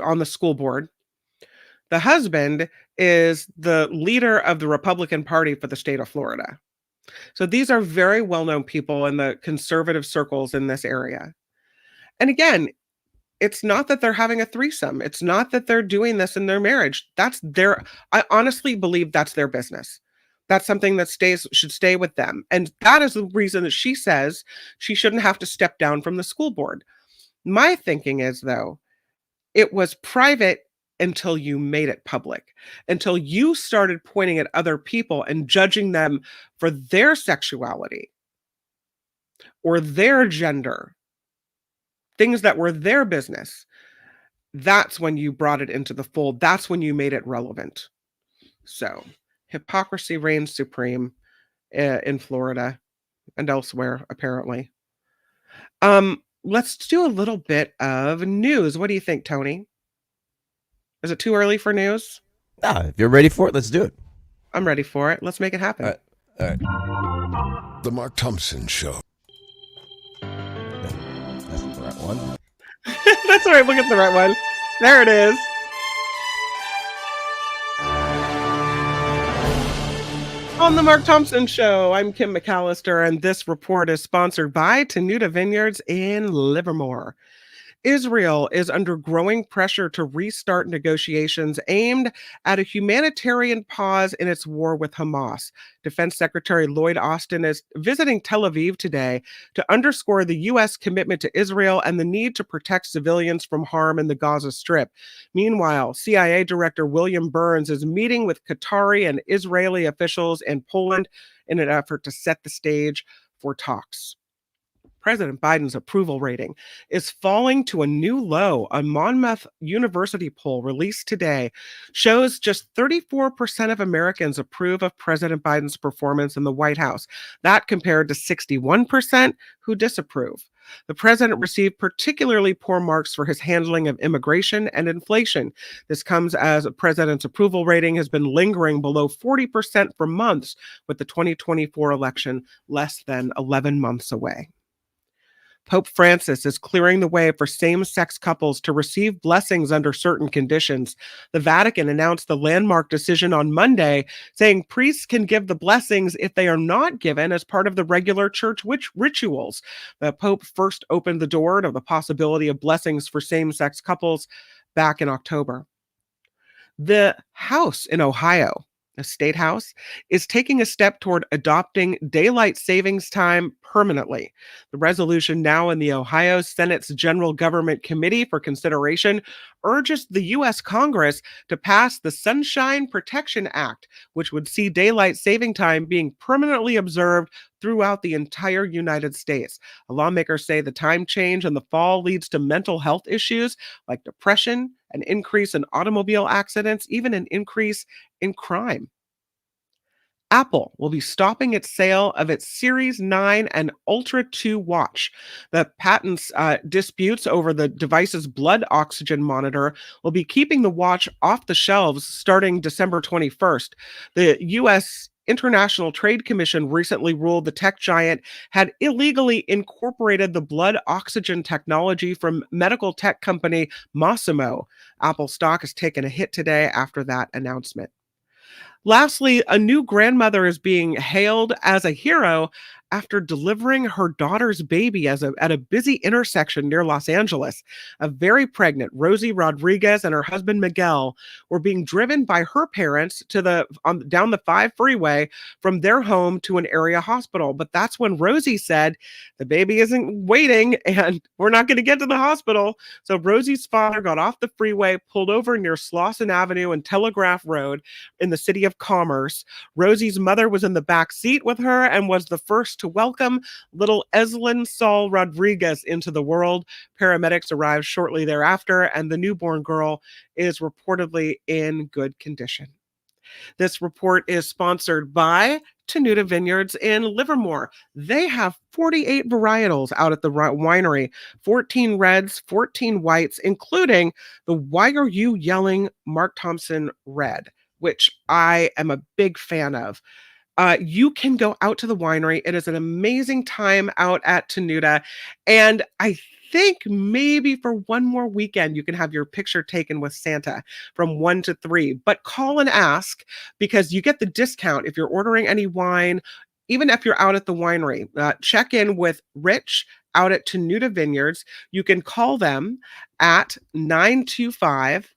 on the school board. The husband is the leader of the Republican Party for the state of Florida. So these are very well-known people in the conservative circles in this area. And again, it's not that they're having a threesome. It's not that they're doing this in their marriage. I honestly believe that's their business. That's something that should stay with them. And that is the reason that she says she shouldn't have to step down from the school board. My thinking is, though, it was private until you made it public, until you started pointing at other people and judging them for their sexuality or their gender, things that were their business. That's when you brought it into the fold. That's when you made it relevant. So hypocrisy reigns supreme in Florida and elsewhere, apparently. Let's do a little bit of news. What do you think, Tony? Is it too early for news? If you're ready for it, let's do it. I'm ready for it. Let's make it happen. All right. The Mark Thompson Show. That's the right one. That's all right. We'll get the right one. There it is. On the Mark Thompson Show, I'm Kim McAllister, and this report is sponsored by Tenuta Vineyards in Livermore. Israel is under growing pressure to restart negotiations aimed at a humanitarian pause in its war with Hamas. Defense Secretary Lloyd Austin is visiting Tel Aviv today to underscore the U.S. commitment to Israel and the need to protect civilians from harm in the Gaza Strip. Meanwhile, CIA Director William Burns is meeting with Qatari and Israeli officials in Poland in an effort to set the stage for talks. President Biden's approval rating is falling to a new low. A Monmouth University poll released today shows just 34% of Americans approve of President Biden's performance in the White House. That compared to 61% who disapprove. The president received particularly poor marks for his handling of immigration and inflation. This comes as the president's approval rating has been lingering below 40% for months, with the 2024 election less than 11 months away. Pope Francis is clearing the way for same-sex couples to receive blessings under certain conditions. The Vatican announced the landmark decision on Monday, saying priests can give the blessings if they are not given as part of the regular church rituals. The Pope first opened the door to the possibility of blessings for same-sex couples back in October. The House in Ohio, a state house, is taking a step toward adopting daylight savings time permanently. The resolution now in the Ohio Senate's General Government Committee for consideration urges the U.S. Congress to pass the Sunshine Protection Act, which would see daylight saving time being permanently observed throughout the entire United States. Lawmakers say the time change in the fall leads to mental health issues like depression, an increase in automobile accidents, even an increase in crime. Apple will be stopping its sale of its Series 9 and Ultra 2 watch. The patents disputes over the device's blood oxygen monitor will be keeping the watch off the shelves starting December 21st. The U.S. International Trade Commission recently ruled the tech giant had illegally incorporated the blood oxygen technology from medical tech company Masimo. Apple stock has taken a hit today after that announcement. Lastly, a new grandmother is being hailed as a hero after delivering her daughter's baby at a busy intersection near Los Angeles. A very pregnant Rosie Rodriguez and her husband Miguel were being driven by her parents to down the 5 freeway from their home to an area hospital. But that's when Rosie said, the baby isn't waiting and we're not going to get to the hospital. So Rosie's father got off the freeway, pulled over near Slauson Avenue and Telegraph Road in the city of Commerce. Rosie's mother was in the back seat with her and was the first to welcome little Eslyn Saul Rodriguez into the world. Paramedics arrived shortly thereafter, and the newborn girl is reportedly in good condition. This report is sponsored by Tenuta Vineyards in Livermore. They have 48 varietals out at the winery, 14 reds, 14 whites, including the Why Are You Yelling Mark Thompson Red, which I am a big fan of. You can go out to the winery. It is an amazing time out at Tenuta. And I think maybe for one more weekend, you can have your picture taken with Santa from 1 to 3. But call and ask because you get the discount if you're ordering any wine, even if you're out at the winery. Check in with Rich out at Tenuta Vineyards. You can call them at 925.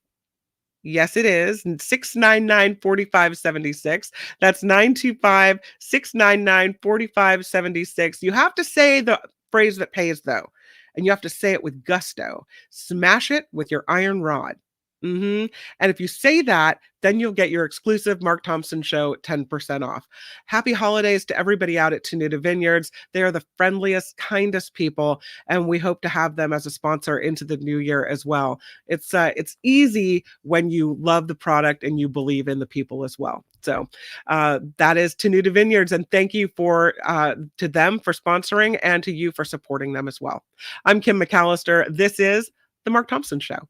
Yes, it is. 699-4576. That's 925-699-4576. You have to say the phrase that pays, though, and you have to say it with gusto. Smash it with your iron rod. And if you say that, then you'll get your exclusive Mark Thompson Show 10% off. Happy holidays to everybody out at Tenuta Vineyards. They are the friendliest, kindest people, and we hope to have them as a sponsor into the new year as well. It's easy when you love the product and you believe in the people as well. So that is Tenuta Vineyards, and thank you to them for sponsoring and to you for supporting them as well. I'm Kim McAllister. This is The Mark Thompson Show.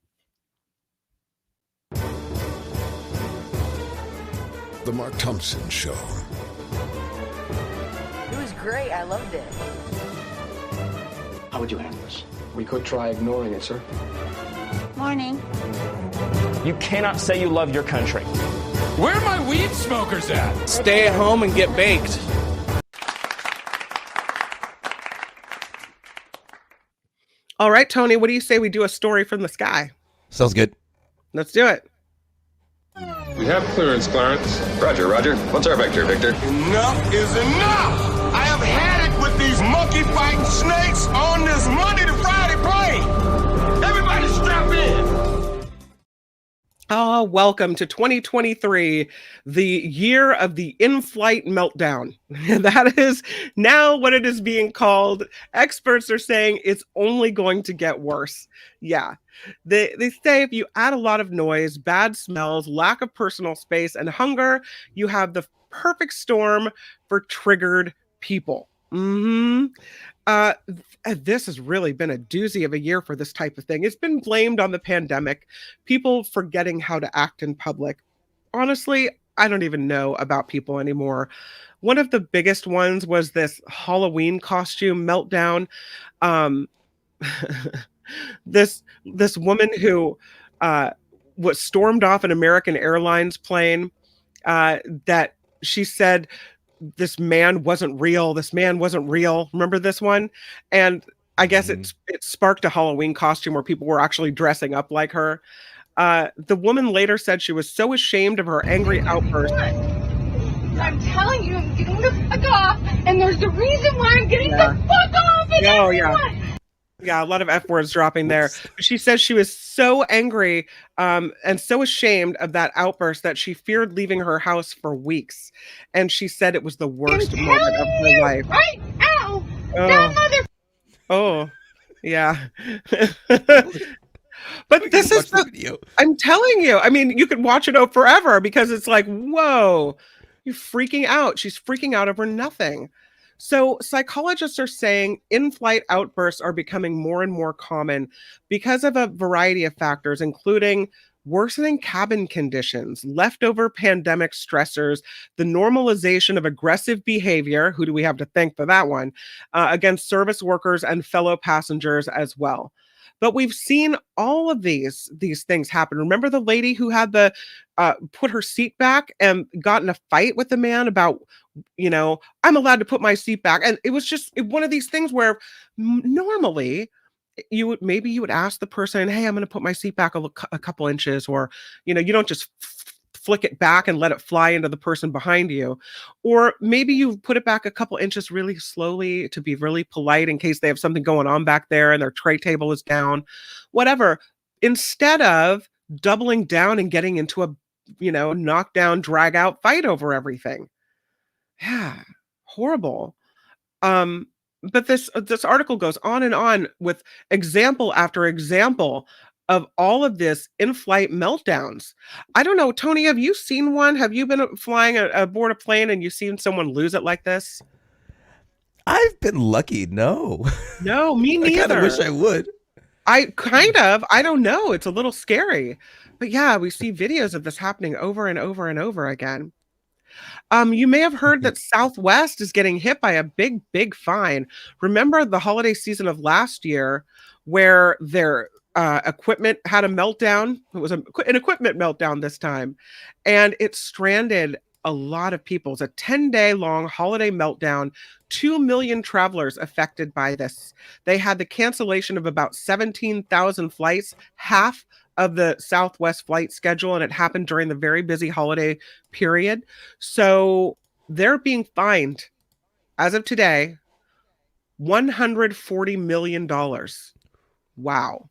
The Mark Thompson Show. It was great. I loved it. How would you handle this? We could try ignoring it, sir. Morning. You cannot say you love your country. Where are my weed smokers at? Stay at home and get baked. All right, Tony, what do you say we do a story from the sky? Sounds good. Let's do it. We have clearance, Clarence. Roger, Roger. What's our vector, Victor? Enough is enough! I have had it with these monkey-fighting snakes on this Monday to Friday plane! Everybody strap in! Welcome to 2023, the year of the in-flight meltdown. That is now what it is being called. Experts are saying it's only going to get worse. Yeah. They say if you add a lot of noise, bad smells, lack of personal space, and hunger, you have the perfect storm for triggered people. This has really been a doozy of a year for this type of thing. It's been blamed on the pandemic, people forgetting how to act in public. Honestly, I don't even know about people anymore. One of the biggest ones was this Halloween costume meltdown. Um, this woman who was stormed off an American Airlines plane, that she said this man wasn't real. This man wasn't real. Remember this one? And I guess it sparked a Halloween costume where people were actually dressing up like her. The woman later said she was so ashamed of her angry outburst. I'm telling you, I'm getting the fuck off, and there's a reason why I'm getting the fuck off. And Yeah, a lot of F words dropping there. She says she was so angry and so ashamed of that outburst that she feared leaving her house for weeks. And she said it was the worst moment of her life. Right now, yeah. But this is the, I'm telling you, I mean, you could watch it forever because it's like, whoa, you're freaking out. She's freaking out over nothing. So psychologists are saying in-flight outbursts are becoming more and more common because of a variety of factors, including worsening cabin conditions, leftover pandemic stressors, the normalization of aggressive behavior, who do we have to thank for that one, against service workers and fellow passengers as well. But we've seen all of these things happen. Remember the lady who had the put her seat back and got in a fight with the man about, I'm allowed to put my seat back. And it was just one of these things where normally you would ask the person, hey, I'm going to put my seat back a couple inches, or, you don't just flick it back and let it fly into the person behind you. Or maybe you put it back a couple inches really slowly to be really polite in case they have something going on back there and their tray table is down, whatever. Instead of doubling down and getting into a, knockdown, drag out fight over everything. Yeah, horrible. But this article goes on and on with example after example of all of this in-flight meltdowns. I don't know, Tony, have you seen one? Have you been flying aboard a plane and you've seen someone lose it like this? I've been lucky. No. No, me neither. I kind of wish I would. I don't know. It's a little scary. But yeah, we see videos of this happening over and over and over again. You may have heard that Southwest is getting hit by a big, big fine. Remember the holiday season of last year where their equipment had a meltdown? It was an equipment meltdown this time, and it stranded a lot of people. It's a 10-day long holiday meltdown. 2 million travelers affected by this. They had the cancellation of about 17,000 flights, half of the Southwest flight schedule, and it happened during the very busy holiday period. So they're being fined, as of today, $140 million. Wow.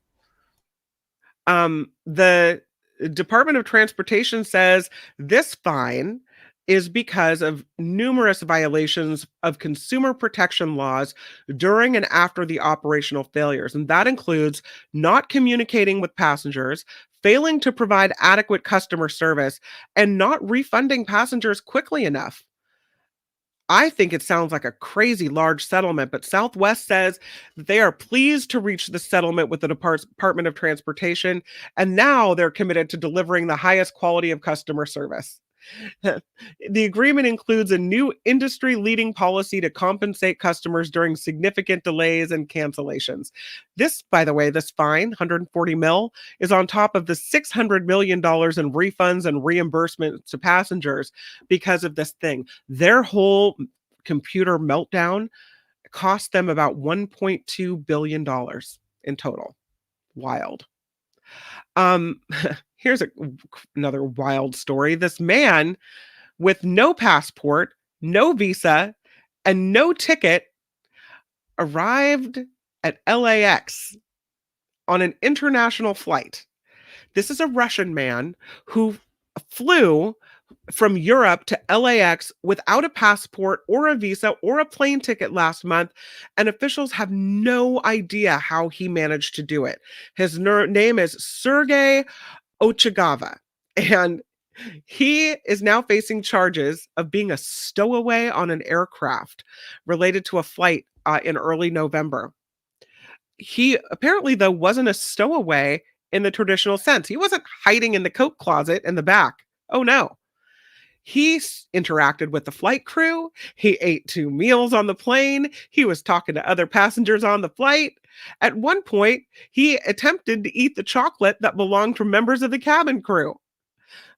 The Department of Transportation says this fine is because of numerous violations of consumer protection laws during and after the operational failures. And that includes not communicating with passengers, failing to provide adequate customer service, and not refunding passengers quickly enough. I think it sounds like a crazy large settlement, but Southwest says that they are pleased to reach the settlement with the Department of Transportation, and now they're committed to delivering the highest quality of customer service. The agreement includes a new industry-leading policy to compensate customers during significant delays and cancellations. This, by the way, this fine, 140 mil, is on top of the $600 million in refunds and reimbursements to passengers because of this thing. Their whole computer meltdown cost them about $1.2 billion in total. Wild. Here's another wild story. This man with no passport, no visa, and no ticket arrived at LAX on an international flight. This is a Russian man who flew from Europe to LAX without a passport or a visa or a plane ticket last month, and officials have no idea how he managed to do it. His name is Sergei Ochagava, and he is now facing charges of being a stowaway on an aircraft related to a flight in early November. He apparently, though, wasn't a stowaway in the traditional sense. He wasn't hiding in the coat closet in the back. Oh, no. He interacted with the flight crew. He ate 2 meals on the plane. He was talking to other passengers on the flight. At one point, he attempted to eat the chocolate that belonged to members of the cabin crew.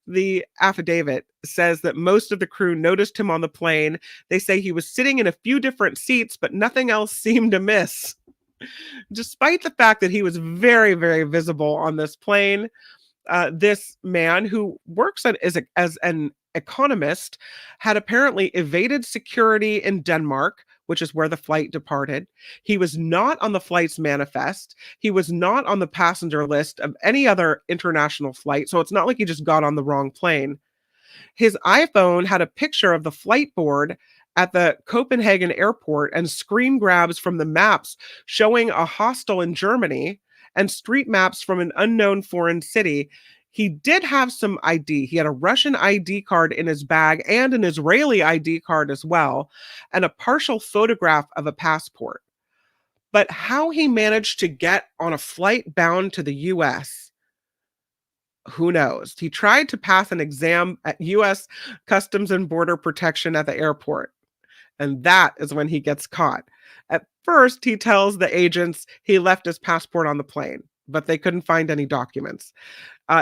The affidavit says that most of the crew noticed him on the plane. They say he was sitting in a few different seats, but nothing else seemed amiss. Despite the fact that he was very, very visible on this plane, this man who works as an economist had apparently evaded security in Denmark, which is where the flight departed. He was not on the flight's manifest. He was not on the passenger list of any other international flight. So it's not like he just got on the wrong plane. His iPhone had a picture of the flight board at the Copenhagen airport and screen grabs from the maps showing a hostel in Germany and street maps from an unknown foreign city. He did have some ID. He had a Russian ID card in his bag and an Israeli ID card as well, and a partial photograph of a passport. But how he managed to get on a flight bound to the US, who knows? He tried to pass an exam at US Customs and Border Protection at the airport, and that is when he gets caught. At first, he tells the agents he left his passport on the plane, but they couldn't find any documents.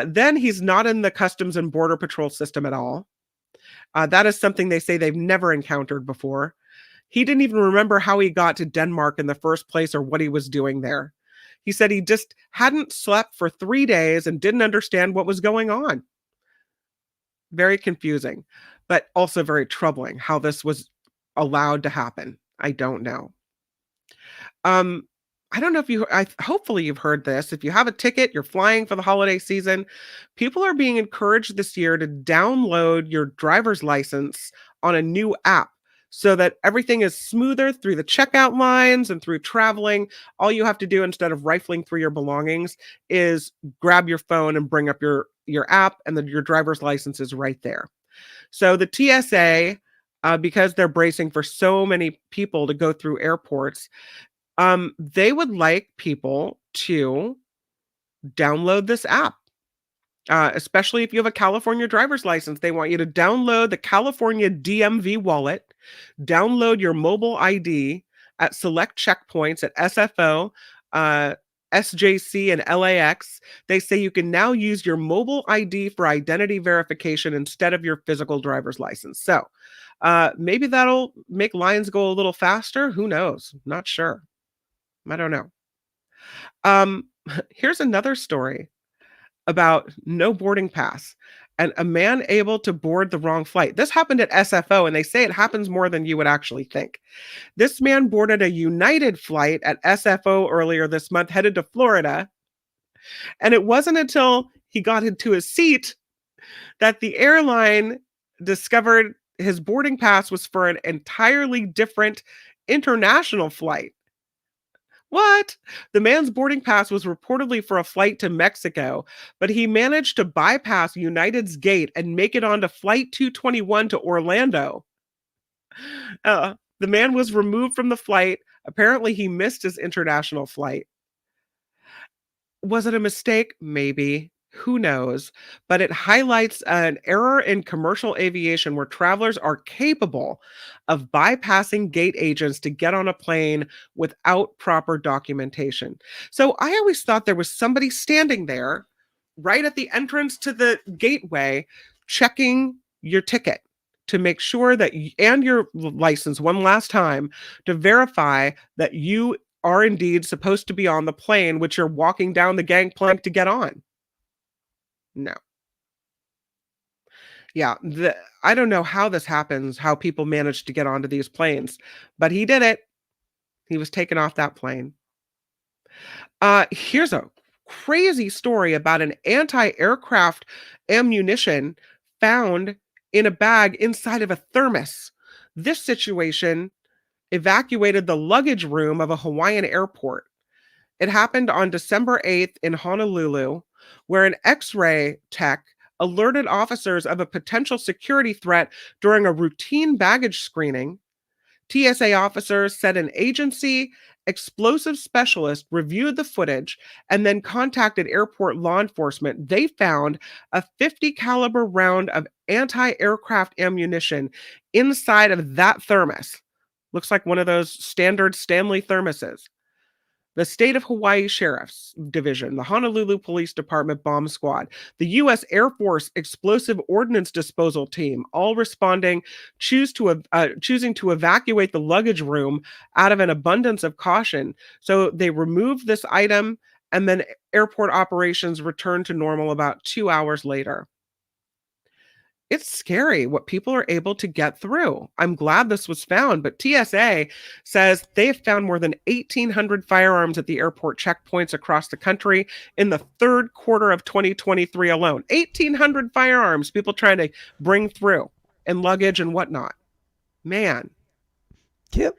Then he's not in the Customs and Border Patrol system at all. That is something they say they've never encountered before. He didn't even remember how he got to Denmark in the first place or what he was doing there. He said he just hadn't slept for 3 days and didn't understand what was going on. Very confusing, but also very troubling how this was allowed to happen. I don't know. I don't know if hopefully you've heard this. If you have a ticket, you're flying for the holiday season, people are being encouraged this year to download your driver's license on a new app so that everything is smoother through the checkout lines and through traveling. All you have to do instead of rifling through your belongings is grab your phone and bring up your app, and then your driver's license is right there. So the TSA, because they're bracing for so many people to go through airports, they would like people to download this app, especially if you have a California driver's license. They want you to download the California DMV wallet, download your mobile ID at select checkpoints at SFO, SJC, and LAX. They say you can now use your mobile ID for identity verification instead of your physical driver's license. So maybe that'll make lines go a little faster. Who knows? Not sure. I don't know. Here's another story about no boarding pass and a man able to board the wrong flight. This happened at SFO, and they say it happens more than you would actually think. This man boarded a United flight at SFO earlier this month, headed to Florida. And it wasn't until he got into his seat that the airline discovered his boarding pass was for an entirely different international flight. What? The man's boarding pass was reportedly for a flight to Mexico, but he managed to bypass United's gate and make it onto Flight 221 to Orlando. The man was removed from the flight. Apparently, he missed his international flight. Was it a mistake? Maybe. Who knows? But it highlights an error in commercial aviation where travelers are capable of bypassing gate agents to get on a plane without proper documentation. So I always thought there was somebody standing there right at the entrance to the gateway checking your ticket to make sure that and your license one last time to verify that you are indeed supposed to be on the plane, which you're walking down the gangplank to get on. No. Yeah, I don't know how this happens, how people manage to get onto these planes, but he did it. He was taken off that plane. Here's a crazy story about an anti-aircraft ammunition found in a bag inside of a thermos. This situation evacuated the luggage room of a Hawaiian airport. It happened on December 8th in Honolulu, where an X-ray tech alerted officers of a potential security threat during a routine baggage screening. TSA officers said an agency explosive specialist reviewed the footage and then contacted airport law enforcement. They found a 50 caliber round of anti-aircraft ammunition inside of that thermos. Looks like one of those standard Stanley thermoses. The state of Hawaii Sheriff's Division, the Honolulu Police Department Bomb Squad, the U.S. Air Force Explosive Ordnance Disposal Team, all responding, choosing to evacuate the luggage room out of an abundance of caution. So they removed this item, and then airport operations returned to normal about 2 hours later. It's scary what people are able to get through. I'm glad this was found, but TSA says they've found more than 1,800 firearms at the airport checkpoints across the country in the third quarter of 2023 alone. 1,800 firearms people trying to bring through and luggage and whatnot. Man. Kip?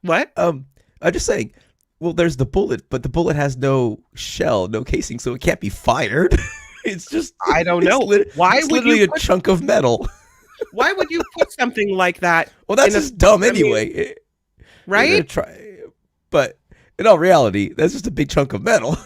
What? I'm just saying, well, there's the bullet, but the bullet has no shell, no casing, so it can't be fired. It's just, I don't know. Why it's would literally a chunk of metal. Why would you put something like that? Well, that's just dumb anyway. Right? But in all reality, that's just a big chunk of metal.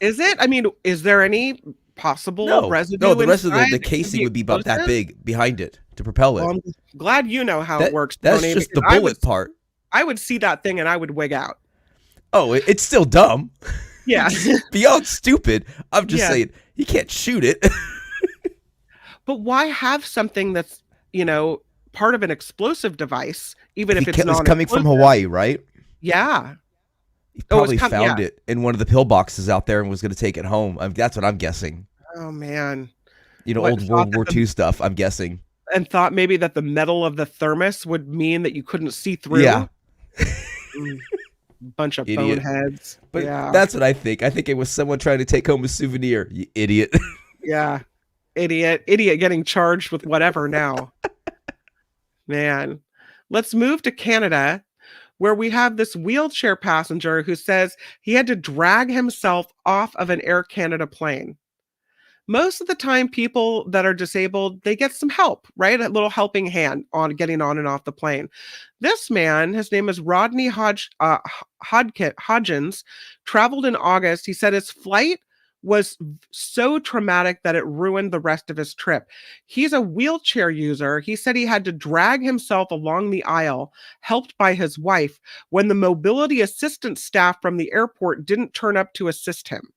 Is it? I mean, is there any possible residue? No, the rest of the casing would be about that big behind it to propel it. Well, I'm glad you know how it works. That's Tony, just the bullet part. I would see that thing and I would wig out. Oh, it's still dumb. Yeah. Beyond stupid. I'm just saying, you can't shoot it. But why have something that's, part of an explosive device, even if it's not coming from Hawaii, right? Yeah. He probably found it in one of the pillboxes out there and was going to take it home. That's what I'm guessing. Oh, man. Old World War II stuff, I'm guessing. And thought maybe that the metal of the thermos would mean that you couldn't see through. Yeah. Bunch of boneheads. But that's what I think. I think it was someone trying to take home a souvenir, you idiot. Yeah. Idiot getting charged with whatever now. Man. Let's move to Canada, where we have this wheelchair passenger who says he had to drag himself off of an Air Canada plane. Most of the time, people that are disabled, they get some help, right? A little helping hand on getting on and off the plane. This man, his name is Rodney Hodgins, traveled in August. He said his flight was so traumatic that it ruined the rest of his trip. He's a wheelchair user. He said he had to drag himself along the aisle, helped by his wife, when the mobility assistance staff from the airport didn't turn up to assist him.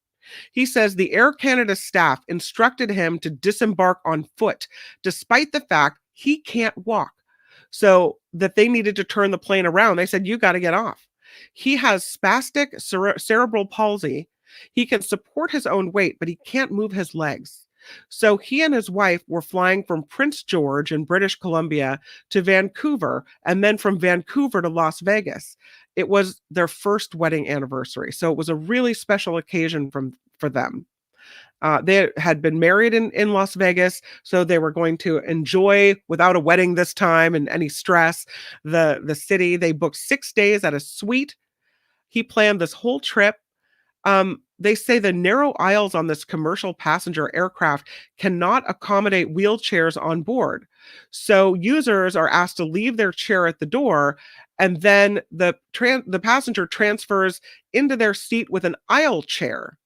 He says the Air Canada staff instructed him to disembark on foot, despite the fact he can't walk. So that they needed to turn the plane around. They said, you got to get off. He has spastic cerebral palsy. He can support his own weight, but he can't move his legs. So he and his wife were flying from Prince George in British Columbia to Vancouver, and then from Vancouver to Las Vegas. It was their first wedding anniversary. So it was a really special occasion for them. They had been married in Las Vegas, so they were going to enjoy, without a wedding this time and any stress, the city. They booked 6 days at a suite. He planned this whole trip. They say the narrow aisles on this commercial passenger aircraft cannot accommodate wheelchairs on board. So users are asked to leave their chair at the door, and then the passenger transfers into their seat with an aisle chair,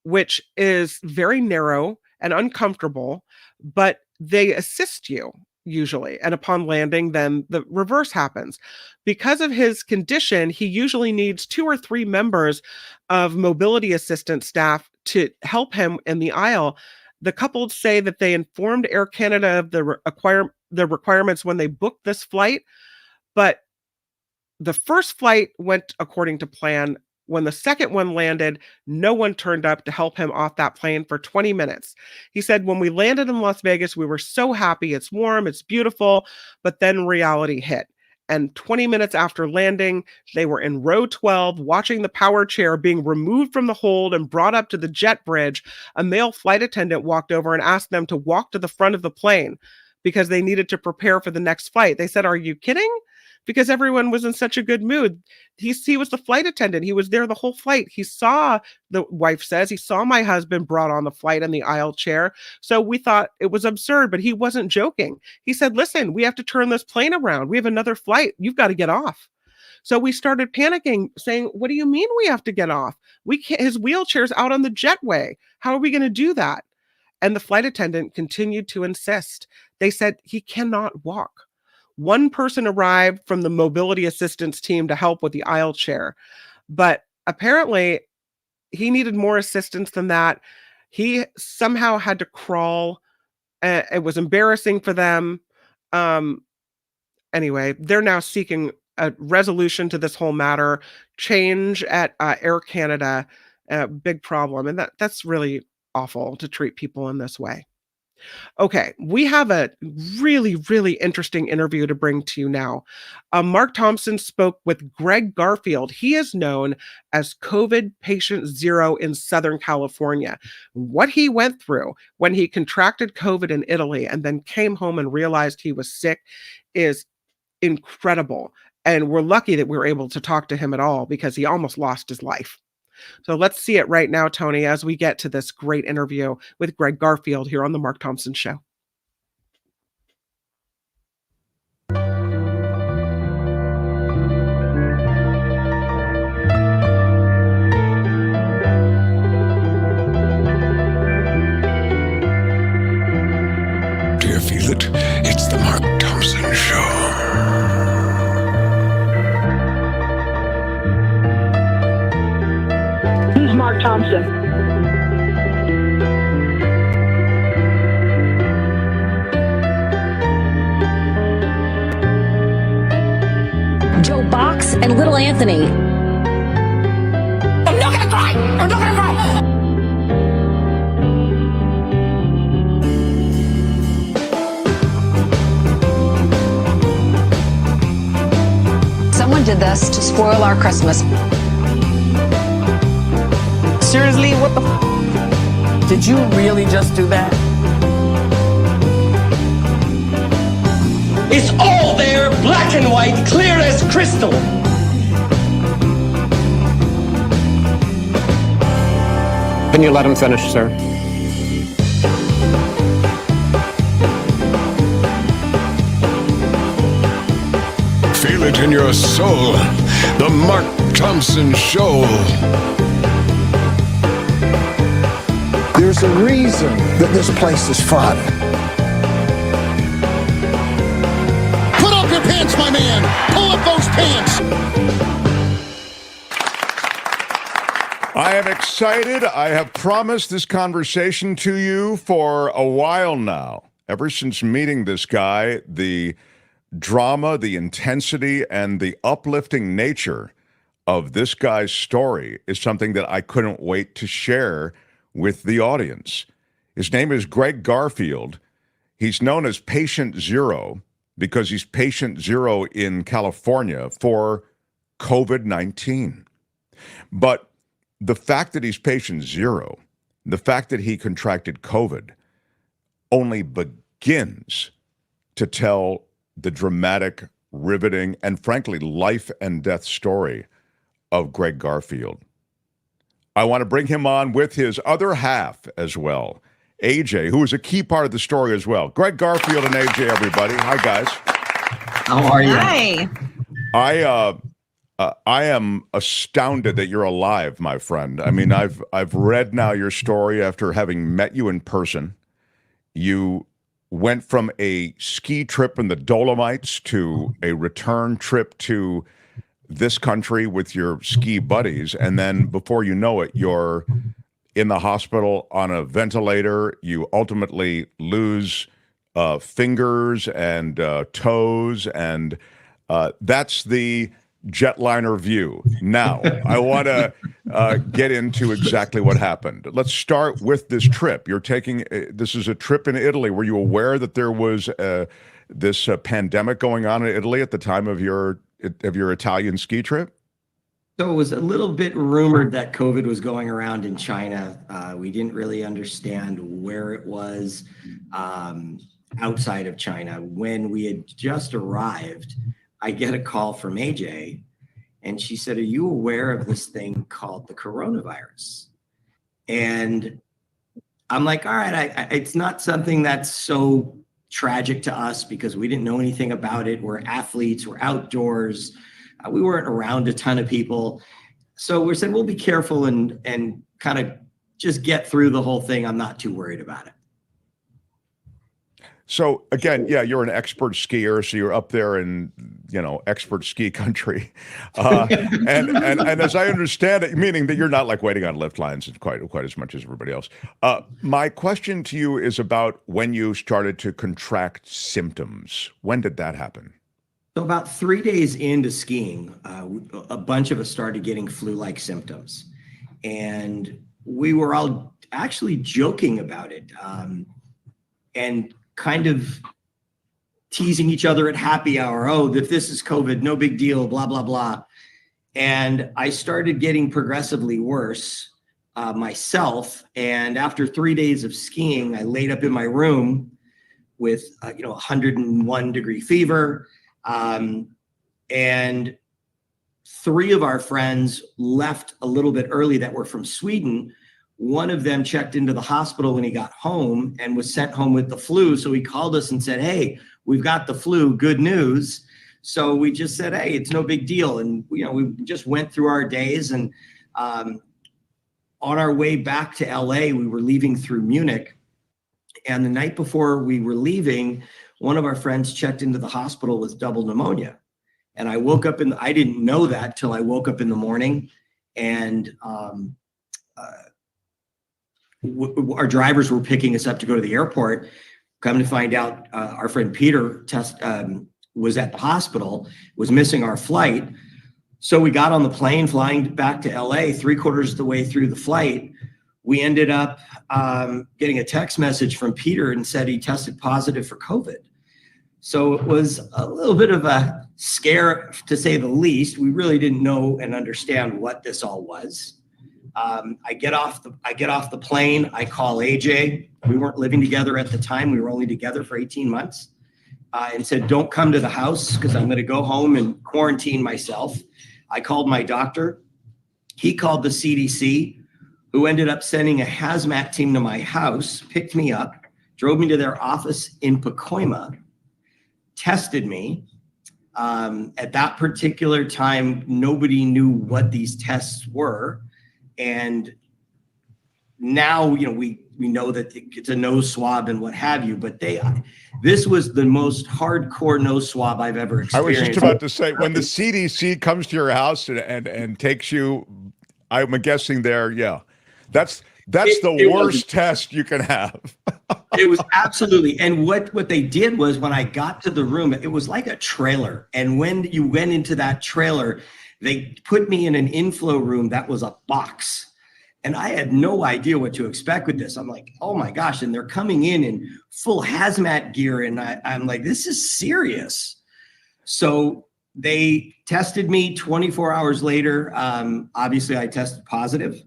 which is very narrow and uncomfortable, but they assist you usually. And upon landing, then the reverse happens. Because of his condition, he usually needs 2 or 3 members of mobility assistance staff to help him in the aisle. The couple say that they informed Air Canada of the requirements when they booked this flight, but the first flight went according to plan. When the second one landed, no one turned up to help him off that plane for 20 minutes. He said, when we landed in Las Vegas, we were so happy. It's warm, it's beautiful, but then reality hit. And 20 minutes after landing, they were in row 12, watching the power chair being removed from the hold and brought up to the jet bridge. A male flight attendant walked over and asked them to walk to the front of the plane because they needed to prepare for the next flight. They said, are you kidding? because everyone was in such a good mood. He was the flight attendant. He was there the whole flight. He saw, the wife says, he saw my husband brought on the flight in the aisle chair. So we thought it was absurd, but he wasn't joking. He said, listen, we have to turn this plane around. We have another flight. You've got to get off. So we started panicking, saying, what do you mean we have to get off? We can't, his wheelchair's out on the jetway. How are we going to do that? And the flight attendant continued to insist. They said he cannot walk. One person arrived from the mobility assistance team to help with the aisle chair, but apparently he needed more assistance than that. He somehow had to crawl. It was embarrassing for them. Anyway, they're now seeking a resolution to this whole matter, change at Air Canada, big problem. And that's really awful to treat people in this way. Okay, we have a really, really interesting interview to bring to you now. Mark Thompson spoke with Greg Garfield. He is known as COVID Patient Zero in Southern California. What he went through when he contracted COVID in Italy and then came home and realized he was sick is incredible. And we're lucky that we were able to talk to him at all because he almost lost his life. So let's see it right now, Tony, as we get to this great interview with Greg Garfield here on The Mark Thompson Show. Do you feel it? It's The Mark Thompson Show. Who's Mark Thompson? Joe Box and Little Anthony. I'm not gonna cry! I'm not gonna cry! Someone did this to spoil our Christmas. Seriously, what the did you really just do that? It's all there, black and white, clear as crystal. Can you let him finish, sir? Feel it in your soul. The Mark Thompson Show. There's a reason that this place is fun. Put up your pants, my man! Pull up those pants! I am excited. I have promised this conversation to you for a while now. Ever since meeting this guy, the drama, the intensity, and the uplifting nature of this guy's story is something that I couldn't wait to share with the audience. His name is Greg Garfield. He's known as Patient Zero because he's Patient Zero in California for COVID-19. But the fact that he's Patient Zero, the fact that he contracted COVID, only begins to tell the dramatic, riveting, and frankly, life and death story of Greg Garfield. I want to bring him on with his other half as well, AJ, who is a key part of the story as well. Greg Garfield and AJ, everybody. Hi, guys. How are you? Hi. I am astounded that you're alive, my friend. I mean, I've read now your story after having met you in person. You went from a ski trip in the Dolomites to a return trip to this country with your ski buddies, and then before you know it, you're in the hospital on a ventilator. You ultimately lose fingers and toes, and that's the jetliner view. Now, I want to get into exactly what happened. Let's start with this trip. You're taking, this is a trip in Italy. Were you aware that there was this pandemic going on in Italy at the time of your Italian ski trip? So it was a little bit rumored that COVID was going around in China. We didn't really understand where it was outside of China. When we had just arrived, I get a call from AJ, and she said, "Are you aware of this thing called the coronavirus?" And I'm like, all right, it's not something that's so tragic to us because we didn't know anything about it. We're athletes, we're outdoors. We weren't around a ton of people. So we said, we'll be careful and kind of just get through the whole thing. I'm not too worried about it. So again, yeah, you're an expert skier, so you're up there in, expert ski country, and as I understand it, meaning that you're not like waiting on lift lines quite as much as everybody else. My question to you is about when you started to contract symptoms. When did that happen? So about 3 days into skiing, a bunch of us started getting flu-like symptoms, and we were all actually joking about it, and kind of teasing each other at happy hour. Oh, if this is COVID, no big deal, blah, blah, blah. And I started getting progressively worse myself. And after 3 days of skiing, I laid up in my room with, 101-degree fever. And 3 of our friends left a little bit early that were from Sweden. One of them checked into the hospital when he got home and was sent home with the flu. So he called us and said, "Hey, we've got the flu, good news." So we just said, "Hey, it's no big deal." And, we just went through our days, and on our way back to LA, we were leaving through Munich. And the night before we were leaving, one of our friends checked into the hospital with double pneumonia. And I woke up I didn't know that till I woke up in the morning, and, our drivers were picking us up to go to the airport. Come to find out, our friend Peter was at the hospital, was missing our flight. So we got on the plane flying back to LA. 3/4 of the way through the flight, we ended up getting a text message from Peter and said he tested positive for COVID. So it was a little bit of a scare, to say the least. We really didn't know and understand what this all was. I get off the plane. I call AJ. We weren't living together at the time. We were only together for 18 months. And said, "Don't come to the house because I'm going to go home and quarantine myself." I called my doctor. He called the CDC, who ended up sending a hazmat team to my house, picked me up, drove me to their office in Pacoima, tested me. At that particular time, nobody knew what these tests were. And now, we know that it's a nose swab and what have you, but this was the most hardcore nose swab I've ever experienced. I was just about to say, when the CDC comes to your house and takes you, I'm guessing that's the worst test you can have. It was absolutely. And what they did was, when I got to the room, it was like a trailer. And when you went into that trailer, they put me in an inflow room that was a box. And I had no idea what to expect with this. I'm like, oh my gosh. And they're coming in full hazmat gear. And I'm like, this is serious. So they tested me 24 hours later. Obviously, I tested positive.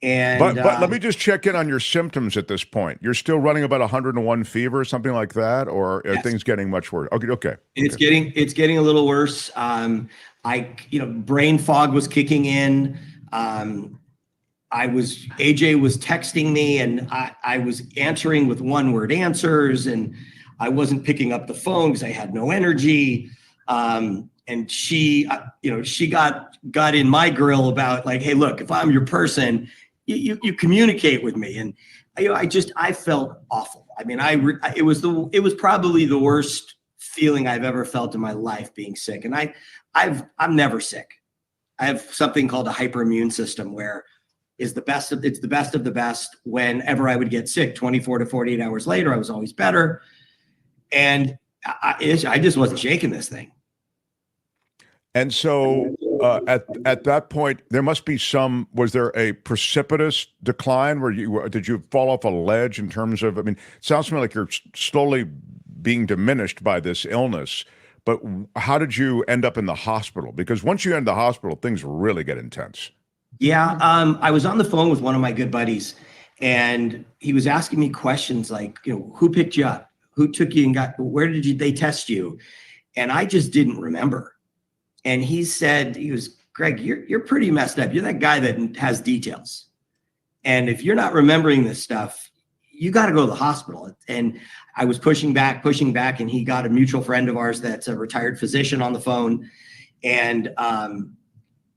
And but let me just check in on your symptoms at this point. You're still running about 101 fever or something like that, or are things getting much worse? Okay. It's getting a little worse. Brain fog was kicking in. AJ was texting me, and I was answering with one-word answers, and I wasn't picking up the phone because I had no energy. And she got in my grill about, like, "Hey, look, if I'm your person, you communicate with me." And I felt awful. I mean, it was probably the worst feeling I've ever felt in my life, being sick. And I'm never sick. I have something called a hyperimmune system, where it's the best of the best. Whenever I would get sick, 24 to 48 hours later, I was always better. And I just wasn't shaking this thing. And so at that point, there must be was there a precipitous decline where did you fall off a ledge in terms of, it sounds to me like you're slowly being diminished by this illness, but how did you end up in the hospital? Because once you end the hospital, things really get intense. Yeah. I was on the phone with one of my good buddies, and he was asking me questions like, who picked you up? Who took you and where did they test you? And I just didn't remember. And he said, Greg, you're pretty messed up. You're that guy that has details. And if you're not remembering this stuff, you got to go to the hospital. And I was pushing back. And he got a mutual friend of ours that's a retired physician on the phone. And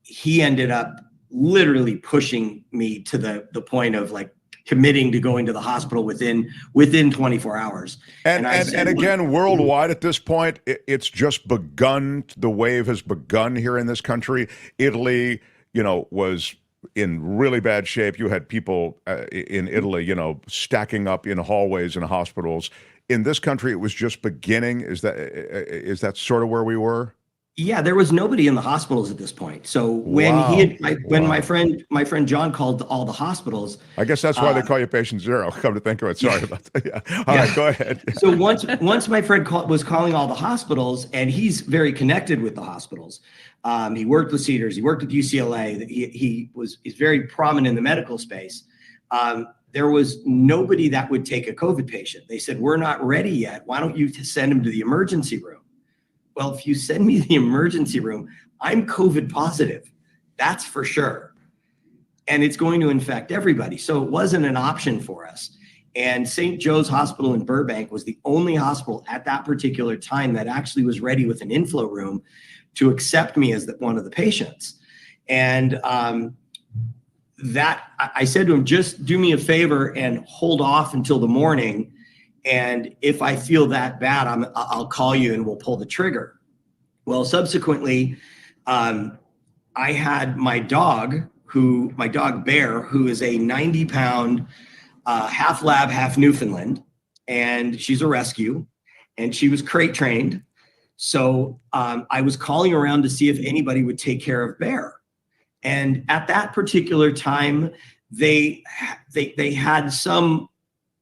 he ended up literally pushing me to the point of like committing to going to the hospital within 24 hours. And again, worldwide at this point, it's just begun. The wave has begun here in this country. Italy, was in really bad shape. You had people in Italy, stacking up in hallways and hospitals. In this country, it was just beginning. Is that sort of where we were? Yeah, there was nobody in the hospitals at this point. So when my friend John called all the hospitals, I guess that's why they call you patient zero. Come to think of it, sorry about that. Yeah. All right, go ahead. So once my friend was calling all the hospitals, and he's very connected with the hospitals. He worked with Cedars, he worked with UCLA. He's very prominent in the medical space. There was nobody that would take a COVID patient. They said, we're not ready yet. Why don't you send him to the emergency room? Well, if you send me to the emergency room, I'm COVID positive. That's for sure. And it's going to infect everybody. So it wasn't an option for us. And St. Joe's Hospital in Burbank was the only hospital at that particular time that actually was ready with an inflow room to accept me as one of the patients. And that I said to him, just do me a favor and hold off until the morning. And if I feel that bad, I'll call you and we'll pull the trigger. Well, subsequently, I had my dog Bear, who is a 90-pound, half lab, half Newfoundland, and she's a rescue, and she was crate trained. So I was calling around to see if anybody would take care of Bear. And at that particular time, they had some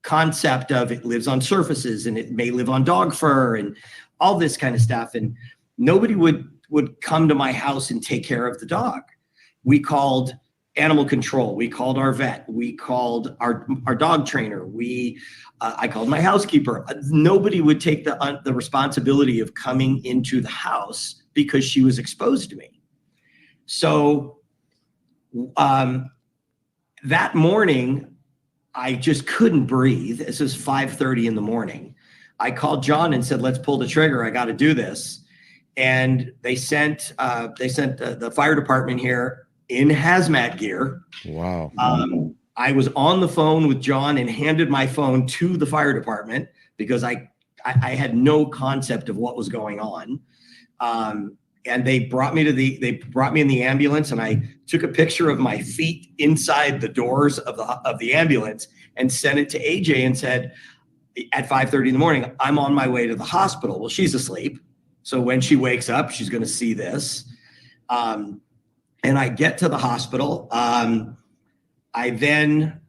concept of it lives on surfaces and it may live on dog fur and all this kind of stuff. And nobody would come to my house and take care of the dog. We called animal control. We called our vet. We called our dog trainer. I called my housekeeper. Nobody would take the responsibility of coming into the house because she was exposed to me. So that morning, I just couldn't breathe. This is 5:30 in the morning. I called John and said, let's pull the trigger. I got to do this. And they sent the fire department here in hazmat gear. Wow. I was on the phone with John and handed my phone to the fire department because I had no concept of what was going on. And they brought me in the ambulance, and I took a picture of my feet inside the doors of the ambulance and sent it to AJ and said, at 5:30 in the morning, I'm on my way to the hospital. Well, she's asleep. So when she wakes up, she's going to see this. And I get to the hospital. I then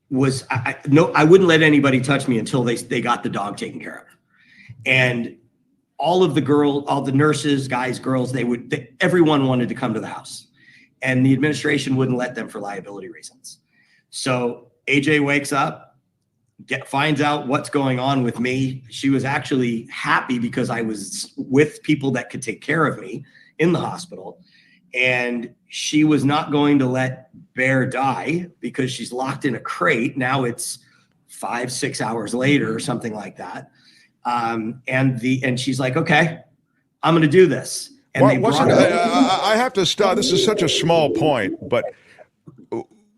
I wouldn't let anybody touch me until they got the dog taken care of. And all the nurses, guys, girls, everyone wanted to come to the house, and the administration wouldn't let them for liability reasons. So AJ wakes up, finds out what's going on with me. She was actually happy because I was with people that could take care of me in the hospital. And she was not going to let Bear die because she's locked in a crate. Now it's 5-6 hours later or something like that. And she's like, okay, I'm going to do this. And I have to stop. This is such a small point, but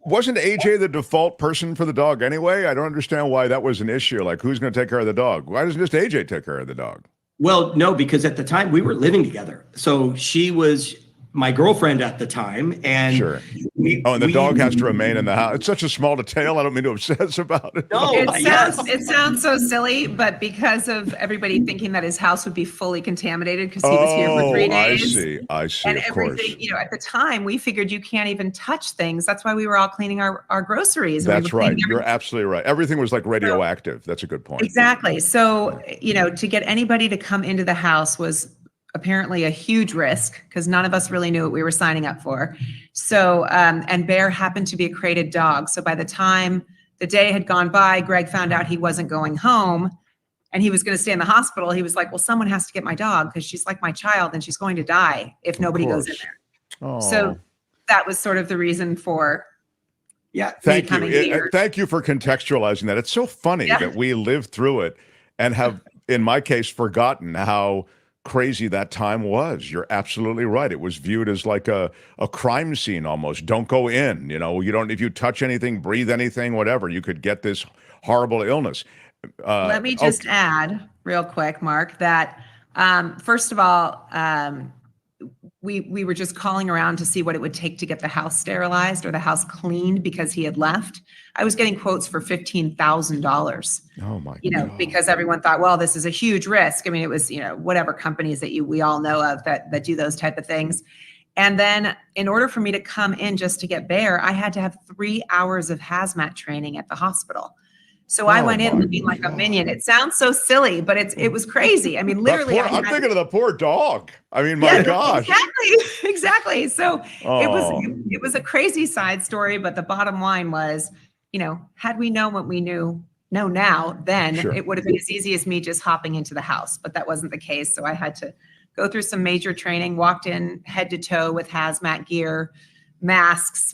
wasn't AJ the default person for the dog anyway? I don't understand why that was an issue. Like, who's going to take care of the dog? Why doesn't just AJ take care of the dog? Well, no, because at the time we were living together. So she was my girlfriend at the time, and sure. And the dog has to remain in the house. It's such a small detail. I don't mean to obsess about it. No, it sounds so silly, but because of everybody thinking that his house would be fully contaminated because he was here for 3 days. I see. And of everything, course. at the time we figured you can't even touch things. That's why we were all cleaning our groceries. That's right. You're absolutely right. Everything was like radioactive. That's a good point. Exactly. So, to get anybody to come into the house was apparently a huge risk because none of us really knew what we were signing up for. So, and Bear happened to be a crated dog. So by the time the day had gone by, Greg found out he wasn't going home. and he was going to stay in the hospital. He was like, well, someone has to get my dog because she's like my child and she's going to die if nobody goes in there. Oh. So that was sort of the reason for Thank you. Thank you for contextualizing that. It's so funny that we lived through it and have, in my case, forgotten how crazy that time was. You're absolutely right. It was viewed as like a crime scene almost. Don't go in. You know, if you touch anything, breathe anything, whatever, you could get this horrible illness. Let me just add real quick, Mark, that first of all, we were just calling around to see what it would take to get the house sterilized or the house cleaned because he had left. I was getting quotes for $15,000. Oh my God. Because everyone thought, well, this is a huge risk. I mean, it was, whatever companies that we all know of that do those type of things. And then in order for me to come in just to get Bear, I had to have 3 hours of hazmat training at the hospital. So I went in looking like a minion. It sounds so silly, but it was crazy. I mean, literally. I'm thinking of the poor dog. I mean, my gosh. Exactly. So it was a crazy side story, but the bottom line was, had we known what we know now, then it would have been as easy as me just hopping into the house, but that wasn't the case. So I had to go through some major training, walked in head to toe with hazmat gear, masks,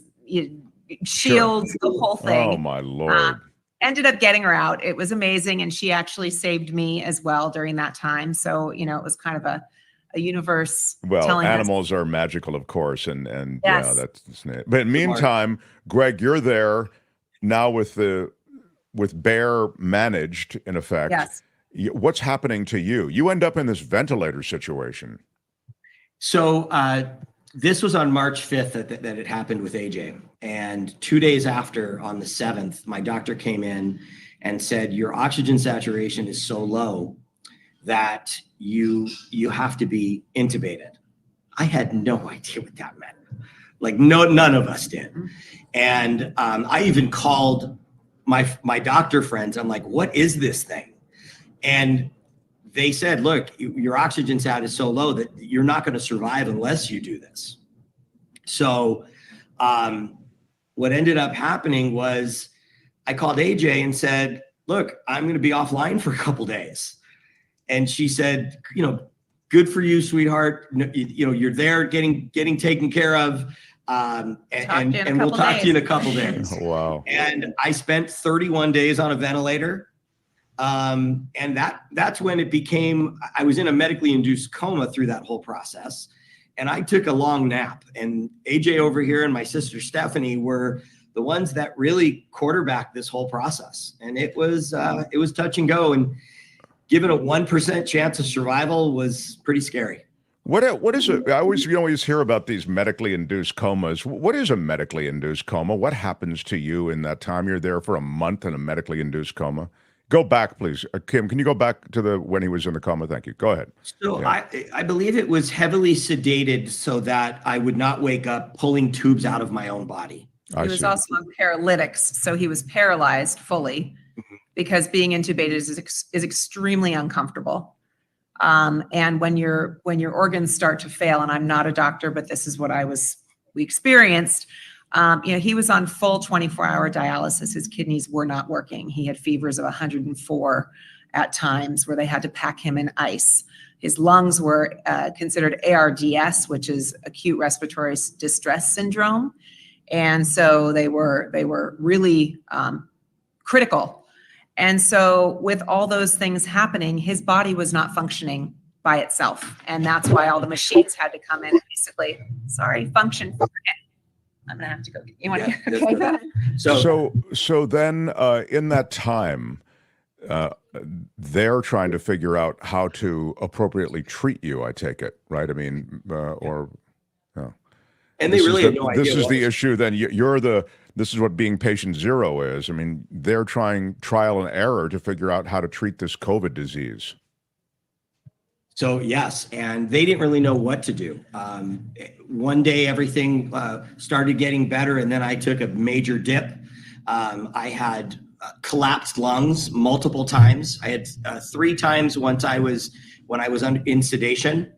shields, the whole thing. Oh my Lord. Ended up getting her out. It was amazing. And she actually saved me as well during that time. So, it was kind of a universe. Well, animals are magical, of course. And yeah, that's it. But meantime, Greg, you're there now with Bear managed in effect. Yes. What's happening to you? You end up in this ventilator situation. So this was on March 5th that it happened with AJ. And 2 days after, on the 7th, my doctor came in and said, your oxygen saturation is so low that you have to be intubated. I had no idea what that meant. Like none of us did. And I even called my doctor friends. I'm like, what is this thing? And they said, look, your oxygen sat is so low that you're not going to survive unless you do this. So what ended up happening was I called AJ and said, look, I'm going to be offline for a couple days. And she said, good for you, sweetheart. You're there getting taken care of. And we'll talk to you in a couple days. Wow. And I spent 31 days on a ventilator. And that's when it became, I was in a medically induced coma through that whole process. And I took a long nap, and AJ over here and my sister Stephanie were the ones that really quarterbacked this whole process. And it was touch and go, and given a 1% chance of survival was pretty scary. What is it? You always hear about these medically induced comas. What is a medically induced coma? What happens to you in that time? You're there for a month in a medically induced coma. Go back, please. Kim, can you go back to when he was in the coma? Thank you. Go ahead. So yeah. I believe it was heavily sedated so that I would not wake up pulling tubes out of my own body. He was also on paralytics, so he was paralyzed fully because being intubated is extremely uncomfortable. And when your organs start to fail, and I'm not a doctor, but this is what we experienced. He was on full 24-hour dialysis. His kidneys were not working. He had fevers of 104 at times where they had to pack him in ice. His lungs were considered ARDS, which is acute respiratory distress syndrome. And so they were really critical. And so with all those things happening, his body was not functioning by itself. And that's why all the machines had to come in and basically, function for it. I'm gonna have to go. You want to? So then, in that time, they're trying to figure out how to appropriately treat you. I take it, right? I mean, And they really have no idea. This is the issue. Then this is what being patient zero is. I mean, they're trying trial and error to figure out how to treat this COVID disease. So yes, and they didn't really know what to do. One day everything started getting better, and then I took a major dip. I had collapsed lungs multiple times. I had 3 times when I was in sedation.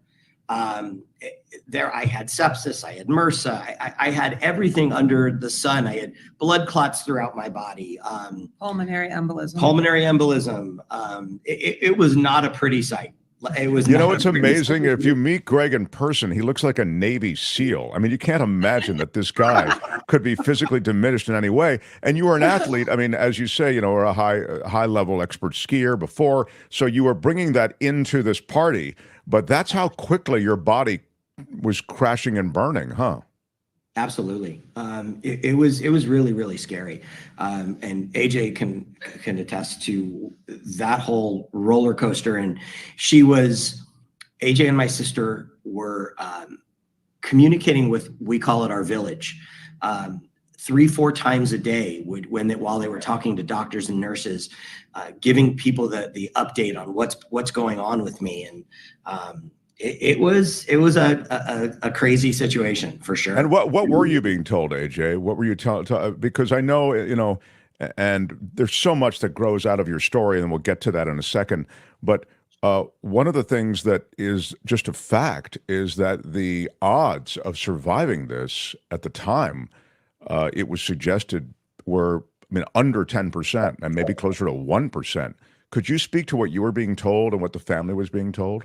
There, I had sepsis, I had MRSA, I had everything under the sun. I had blood clots throughout my body. Pulmonary embolism. Pulmonary embolism. It was not a pretty sight. It was. You know, it's amazing. If you meet Greg in person, he looks like a Navy SEAL. I mean, you can't imagine that this guy could be physically diminished in any way. And you were an athlete. I mean, as you say, you know, or a high level expert skier before. So you were bringing that into this party. But that's how quickly your body was crashing and burning, huh? Absolutely. It was really, really scary. And AJ can attest to that whole roller coaster. And AJ and my sister were communicating with, we call it our village, 3-4 times a day while they were talking to doctors and nurses, giving people the update on what's going on with me. And it was a crazy situation for sure. And what were you being told, AJ? What were you told? Because I know, you know, and there's so much that grows out of your story, and we'll get to that in a second. But one of the things that is just a fact is that the odds of surviving this at the time, it was suggested, were, I mean, under 10% and maybe closer to 1%. Could you speak to what you were being told and what the family was being told?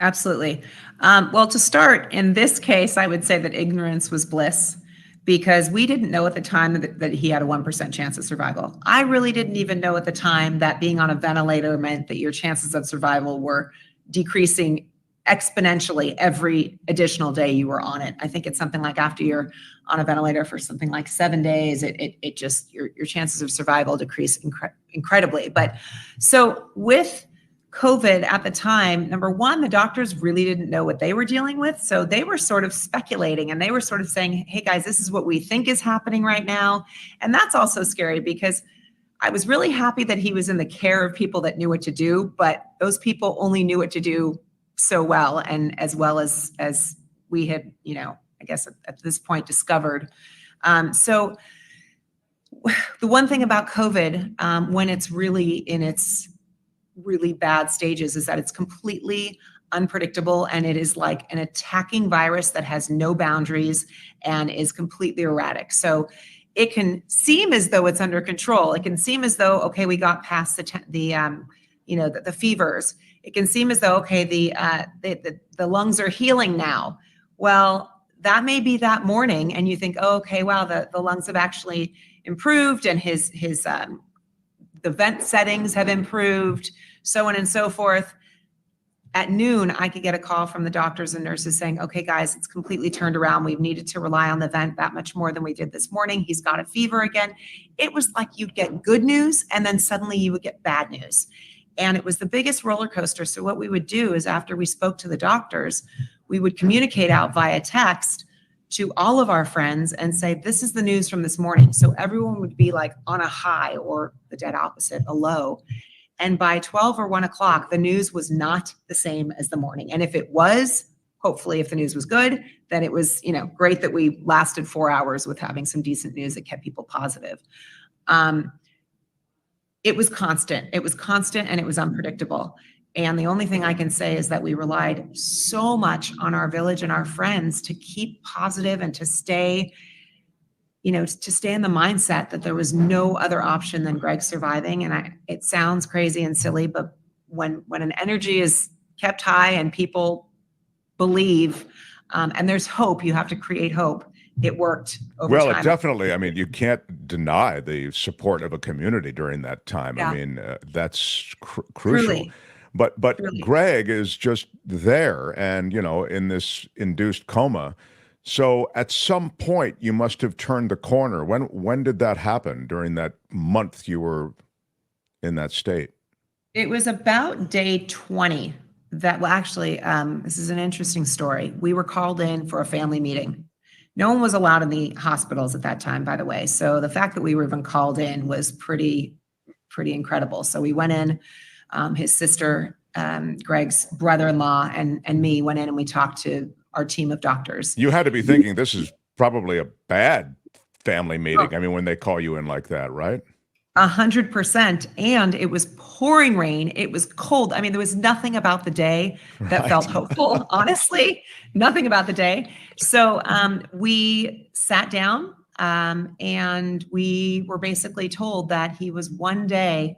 Absolutely. Well, to start, in this case, I would say that ignorance was bliss, because we didn't know at the time that he had a 1% chance of survival. I really didn't even know at the time that being on a ventilator meant that your chances of survival were decreasing exponentially every additional day you were on it. I think it's something like after you're on a ventilator for something like 7 days, it just, your chances of survival decrease incredibly. But so with COVID at the time, number one, the doctors really didn't know what they were dealing with. So they were sort of speculating, and they were sort of saying, hey guys, this is what we think is happening right now. And that's also scary, because I was really happy that he was in the care of people that knew what to do, but those people only knew what to do so well, and as well as we had, you know, I guess at this point discovered. So the one thing about COVID, when it's really in its really bad stages, is that it's completely unpredictable, and it is like an attacking virus that has no boundaries and is completely erratic. So it can seem as though it's under control. It can seem as though, okay, we got past the fevers. It can seem as though, okay, the lungs are healing now. Well, that may be that morning, and you think, oh, okay, wow, the lungs have actually improved, and the vent settings have improved, so on and so forth. At noon, I could get a call from the doctors and nurses saying, okay, guys, it's completely turned around. We've needed to rely on the vent that much more than we did this morning. He's got a fever again. It was like you'd get good news, and then suddenly you would get bad news. And it was the biggest roller coaster. So what we would do is, after we spoke to the doctors, we would communicate out via text to all of our friends and say, this is the news from this morning. So everyone would be like on a high, or the dead opposite, a low. And by 12 or 1 o'clock, the news was not the same as the morning. And if it was, hopefully if the news was good, then it was, you know, great that we lasted 4 hours with having some decent news that kept people positive. It was constant. It was constant, and it was unpredictable. And the only thing I can say is that we relied so much on our village and our friends to keep positive and to stay, you know, to stay in the mindset that there was no other option than Greg surviving. And it sounds crazy and silly, but when an energy is kept high and people believe, and there's hope, you have to create hope. It worked over time. Well, definitely. I mean, you can't deny the support of a community during that time. Yeah. I mean, that's crucial. Truly. But really, Greg is just there, and, you know, in this induced coma. So at some point you must have turned the corner. When did that happen during that month you were in that state? It was about day 20 that, well, actually, this is an interesting story. We were called in for a family meeting. No one was allowed in the hospitals at that time, by the way. So the fact that we were even called in was pretty incredible. So we went in, his sister, Greg's brother-in-law, and me went in, and we talked to our team of doctors. You had to be thinking this is probably a bad family meeting. I mean, when they call you in like that, right? 100%. And it was pouring rain. It was cold. I mean, there was nothing about the day that felt hopeful, honestly, nothing about the day. So we sat down and we were basically told that he was one day,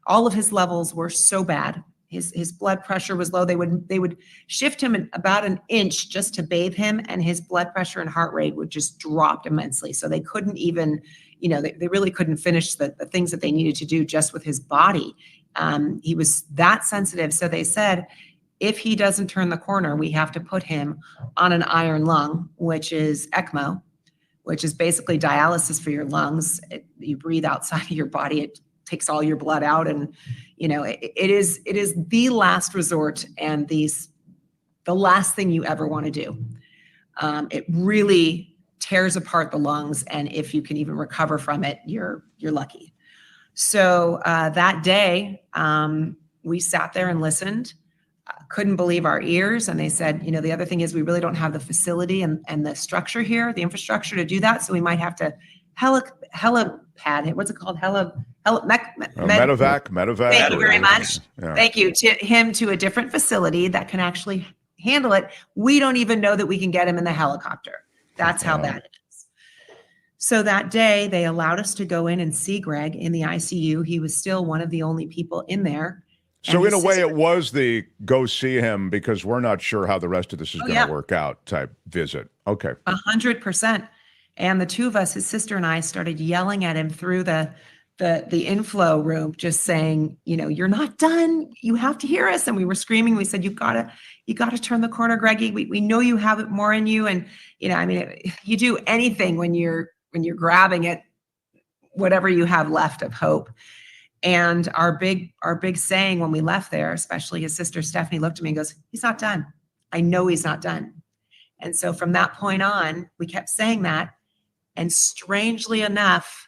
all of his levels were so bad. His blood pressure was low. They would shift him about an inch just to bathe him, and his blood pressure and heart rate would just drop immensely. So they couldn't even, they really couldn't finish the things that they needed to do just with his body. He was that sensitive. So they said, if he doesn't turn the corner, we have to put him on an iron lung, which is ECMO, which is basically dialysis for your lungs. You breathe outside of your body. It takes all your blood out, and it is the last resort and the last thing you ever want to do. It really tears apart the lungs, and if you can even recover from it, you're lucky. So that day, we sat there and listened. Couldn't believe our ears, and they said, the other thing is we really don't have the facility and the structure here, the infrastructure to do that, so we might have to helipad. What's it called? Medevac. Thank you very much. Yeah. Thank you to him to a different facility that can actually handle it. We don't even know that we can get him in the helicopter. That's how bad it is. So that day they allowed us to go in and see Greg in the ICU. He was still one of the only people in there. So in a way, it was the go see him because we're not sure how the rest of this is going to work out type visit. Okay. 100%. And the two of us, his sister and I, started yelling at him through the inflow room, just saying, you're not done. You have to hear us. And we were screaming. We said, you gotta turn the corner, Greggy. We know you have it more in you. And, you do anything when you're grabbing at whatever you have left of hope. And our big saying when we left there, especially his sister Stephanie looked at me and goes, he's not done. I know he's not done. And so from that point on, we kept saying that. And strangely enough,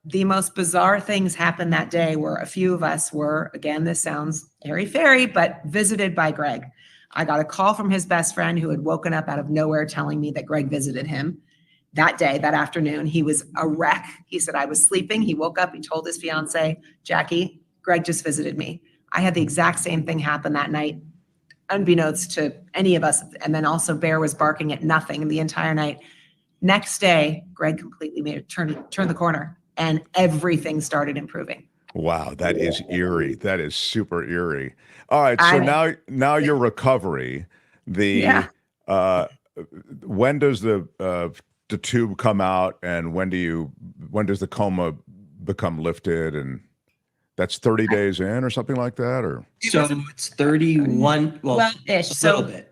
the most bizarre things happened that day where a few of us were, again, this sounds airy-fairy, but visited by Greg. I got a call from his best friend who had woken up out of nowhere telling me that Greg visited him that day, that afternoon. He was a wreck. He said, I was sleeping. He woke up. He told his fiance, Jackie, Greg just visited me. I had the exact same thing happen that night, unbeknownst to any of us. And then also Bear was barking at nothing the entire night. Next day, Greg completely made it turn the corner, and everything started improving. Wow, that is eerie. That is super eerie. All right, so now your recovery. When does the tube come out, and when does the coma become lifted? And that's 30 days in, or something like that, or so it's 31. Well, ish. A little bit.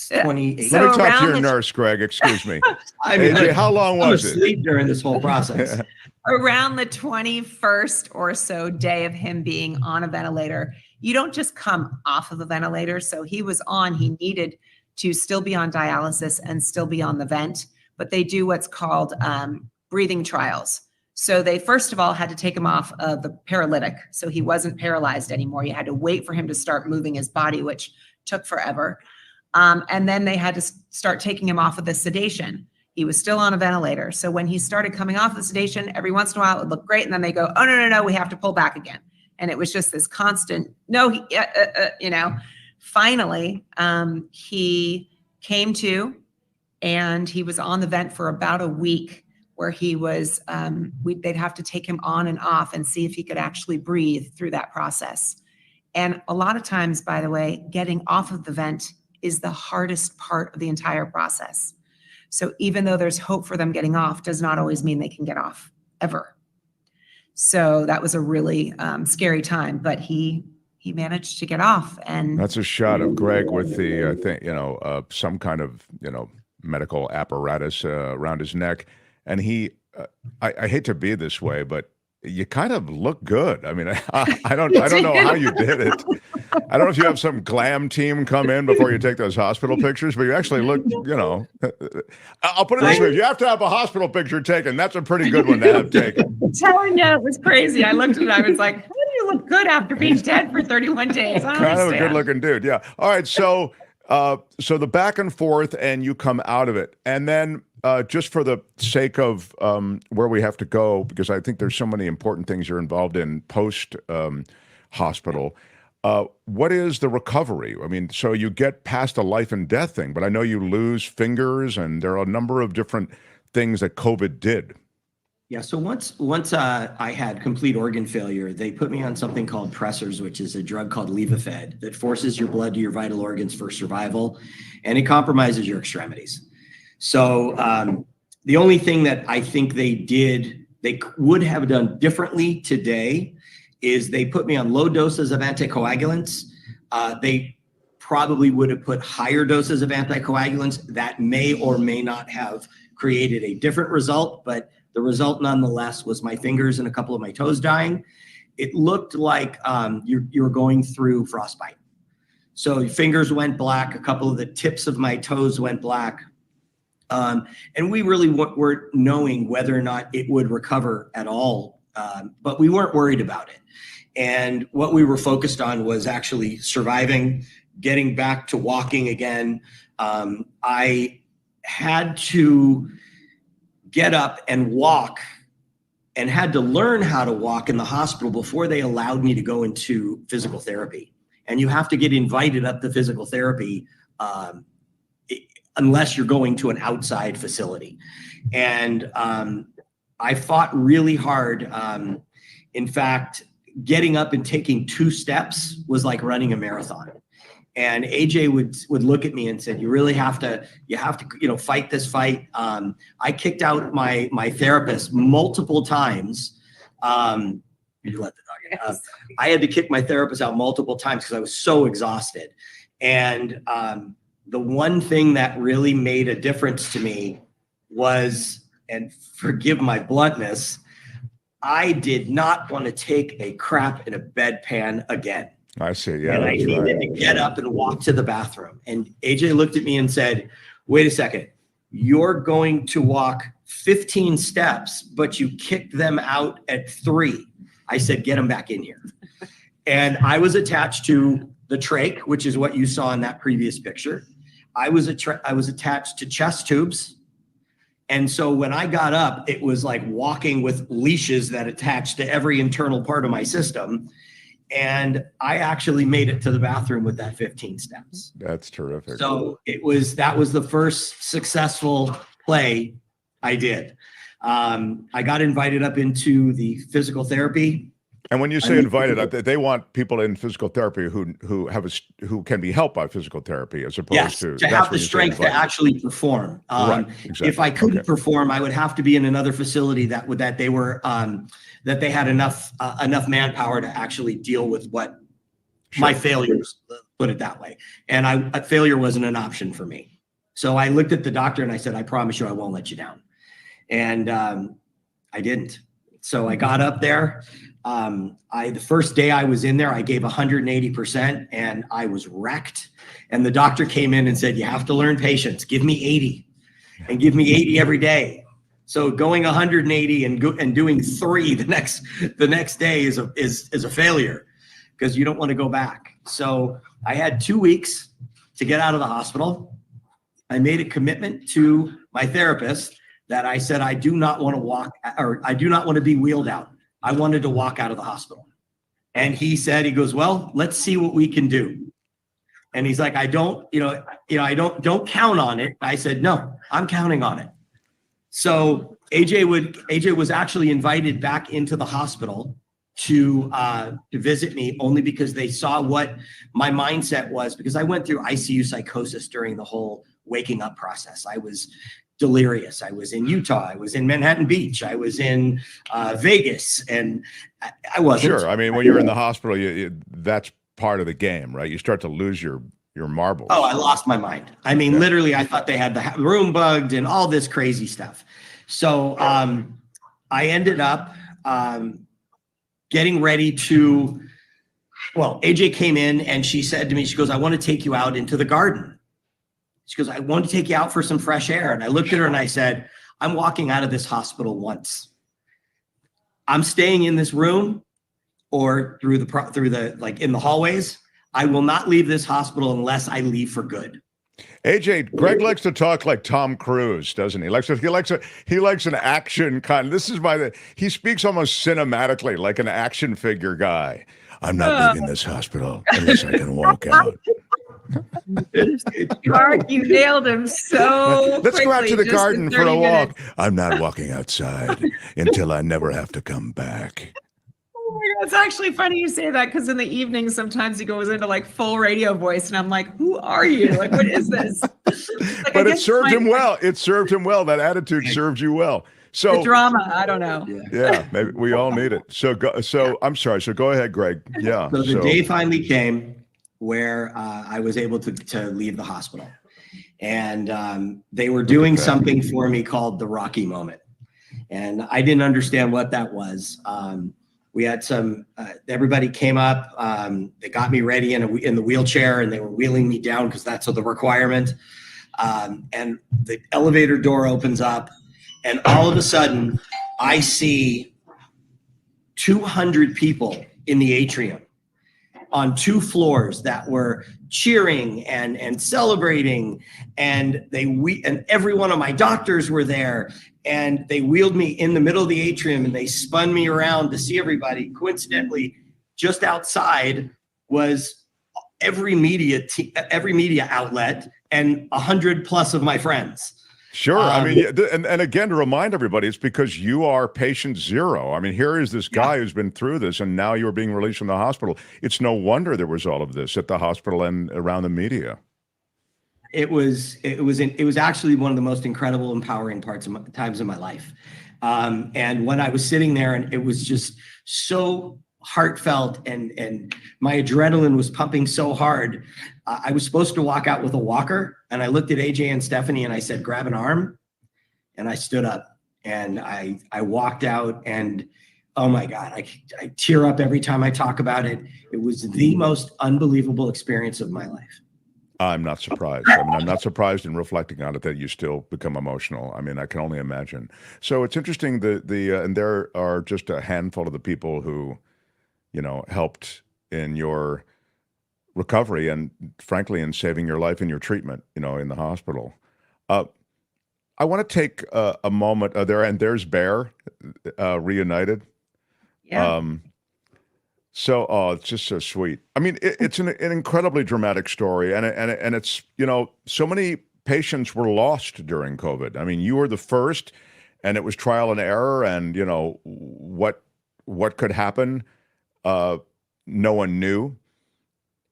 28. Let me talk to your nurse, Greg. Excuse me. AJ, how long was it? Asleep during this whole process. Around the 21st or so day of him being on a ventilator. You don't just come off of the ventilator. So he was on. He needed to still be on dialysis and still be on the vent. But they do what's called breathing trials. So they first of all had to take him off of the paralytic. So he wasn't paralyzed anymore. You had to wait for him to start moving his body, which took forever. And then they had to start taking him off of the sedation. He was still on a ventilator. So when he started coming off the sedation, every once in a while it would look great. And then they go, oh, no, we have to pull back again. And it was just this constant, finally, he came to, and he was on the vent for about a week where he was, they'd have to take him on and off and see if he could actually breathe through that process. And a lot of times, by the way, getting off of the vent is the hardest part of the entire process. So even though there's hope for them getting off, does not always mean they can get off ever. So that was a really scary time, but he managed to get off. And that's a shot of Greg with the some kind of medical apparatus around his neck, and he I hate to be this way, but you kind of look good. I mean, I don't know how you did it. I don't know if you have some glam team come in before you take those hospital pictures, but you actually look, I'll put it this way. If you have to have a hospital picture taken, that's a pretty good one to have taken. I'm telling you, it was crazy. I looked at it, I was like, how do you look good after being dead for 31 days? Kind of a good looking dude. Yeah. All right. So the back and forth, and you come out of it. And then just for the sake of where we have to go, because I think there's so many important things you're involved in post hospital. What is the recovery? I mean, so you get past a life and death thing, but I know you lose fingers, and there are a number of different things that COVID did. Yeah, so once I had complete organ failure, they put me on something called pressors, which is a drug called Levophed that forces your blood to your vital organs for survival, and it compromises your extremities. So the only thing that I think they would have done differently today is they put me on low doses of anticoagulants. They probably would have put higher doses of anticoagulants that may or may not have created a different result, but the result nonetheless was my fingers and a couple of my toes dying. It looked like you were going through frostbite. So your fingers went black, a couple of the tips of my toes went black. And we really weren't knowing whether or not it would recover at all, but we weren't worried about it. And what we were focused on was actually surviving, getting back to walking again. I had to get up and walk and had to learn how to walk in the hospital before they allowed me to go into physical therapy. And you have to get invited up to physical therapy unless you're going to an outside facility. And I fought really hard. In fact, getting up and taking 2 steps was like running a marathon. And AJ would look at me and said, you really have to, fight this fight. I kicked out my therapist multiple times. You let the dog in. I had to kick my therapist out multiple times because I was so exhausted. And the one thing that really made a difference to me was, and forgive my bluntness, I did not want to take a crap in a bedpan again. I see. Yeah. And I needed to get up and walk to the bathroom. And AJ looked at me and said, wait a second, you're going to walk 15 steps, but you kicked them out at 3. I said, get them back in here. And I was attached to the trach, which is what you saw in that previous picture. I was attached to chest tubes. And so when I got up, it was like walking with leashes that attached to every internal part of my system. And I actually made it to the bathroom with that 15 steps. That's terrific. So that was the first successful play I did. I got invited up into the physical therapy. And when you say invited, they want people in physical therapy who can be helped by physical therapy, as opposed to have the strength to actually perform. Right, exactly. If I couldn't perform, I would have to be in another facility that they had enough manpower to actually deal with what my failures, put it that way. And failure wasn't an option for me. So I looked at the doctor and I said, I promise you, I won't let you down. And I didn't. So I got up there. The first day I was in there, I gave 180% and I was wrecked. And the doctor came in and said, you have to learn patience. Give me 80 and give me 80 every day. So going 180 and doing 3 the next day is a failure because you don't want to go back. So I had 2 weeks to get out of the hospital. I made a commitment to my therapist that I said, I do not want to walk, or I do not want to be wheeled out. I wanted to walk out of the hospital. And he goes, well, let's see what we can do. And he's like, I don't count on it. I said, no, I'm counting on it. So AJ was actually invited back into the hospital to visit me, only because they saw what my mindset was, because I went through ICU psychosis during the whole waking up process. I was delirious. I was in Utah. I was in Manhattan Beach. I was in Vegas, and I wasn't. Sure. I mean, when you're in the hospital, that's part of the game, right? You start to lose your marbles. Oh, I lost my mind. I mean, literally, I thought they had the room bugged and all this crazy stuff. So I ended up getting ready to, AJ came in and she said to me, she goes, I want to take you out into the garden. She goes, I want to take you out for some fresh air. And I looked at her and I said, I'm walking out of this hospital once. I'm staying in this room or through the like in the hallways. I will not leave this hospital unless I leave for good. AJ, Greg likes to talk like Tom Cruise, doesn't he? He likes an action kind. This is he speaks almost cinematically like an action figure guy. I'm not leaving this hospital unless I can walk out. Mark, you nailed him so Let's go out quickly, to the just in garden for 30 a walk. minutes. I'm not walking outside until I never have to come back. Oh my God, it's actually funny you say that, because in the evening sometimes he goes into like full radio voice and I'm like, who are you? Like, what is this? Like, But it served him well. It served him well. That attitude served you well. So the drama, I don't know. Yeah, maybe we all need it. So I'm sorry. So go ahead, Greg. Yeah. So the day finally came where I was able to leave the hospital, and they were doing something for me called the Rocky moment, and I didn't understand what that was. We had everybody came up, they got me ready in the wheelchair, and they were wheeling me down because that's the requirement. And the elevator door opens up, and all of a sudden I see 200 people in the atrium on 2 floors that were cheering and celebrating, and and every one of my doctors were there, and they wheeled me in the middle of the atrium and they spun me around to see everybody. Coincidentally, just outside was every media outlet and 100 plus of my friends. Sure. I mean, and again, to remind everybody, it's because you are patient zero. I mean, here is this guy who's been through this, and now you're being released from the hospital. It's no wonder there was all of this at the hospital and around the media. It was actually one of the most incredible, empowering times of my life. And when I was sitting there, and it was just so heartfelt, and my adrenaline was pumping so hard. I was supposed to walk out with a walker, and I looked at AJ and Stephanie and I said, grab an arm. And I stood up and I walked out, and oh my God, I tear up every time I talk about it. It was the most unbelievable experience of my life. I'm not surprised. I mean, I'm not surprised in reflecting on it that you still become emotional. I mean, I can only imagine. So it's interesting and there are just a handful of the people who, helped in your recovery and frankly in saving your life in your treatment, in the hospital. I want to take a moment there, and there's Bear reunited. Yeah. It's just so sweet. I mean, it's an incredibly dramatic story, and it's so many patients were lost during COVID. I mean, you were the first, and it was trial and error, and what could happen, no one knew.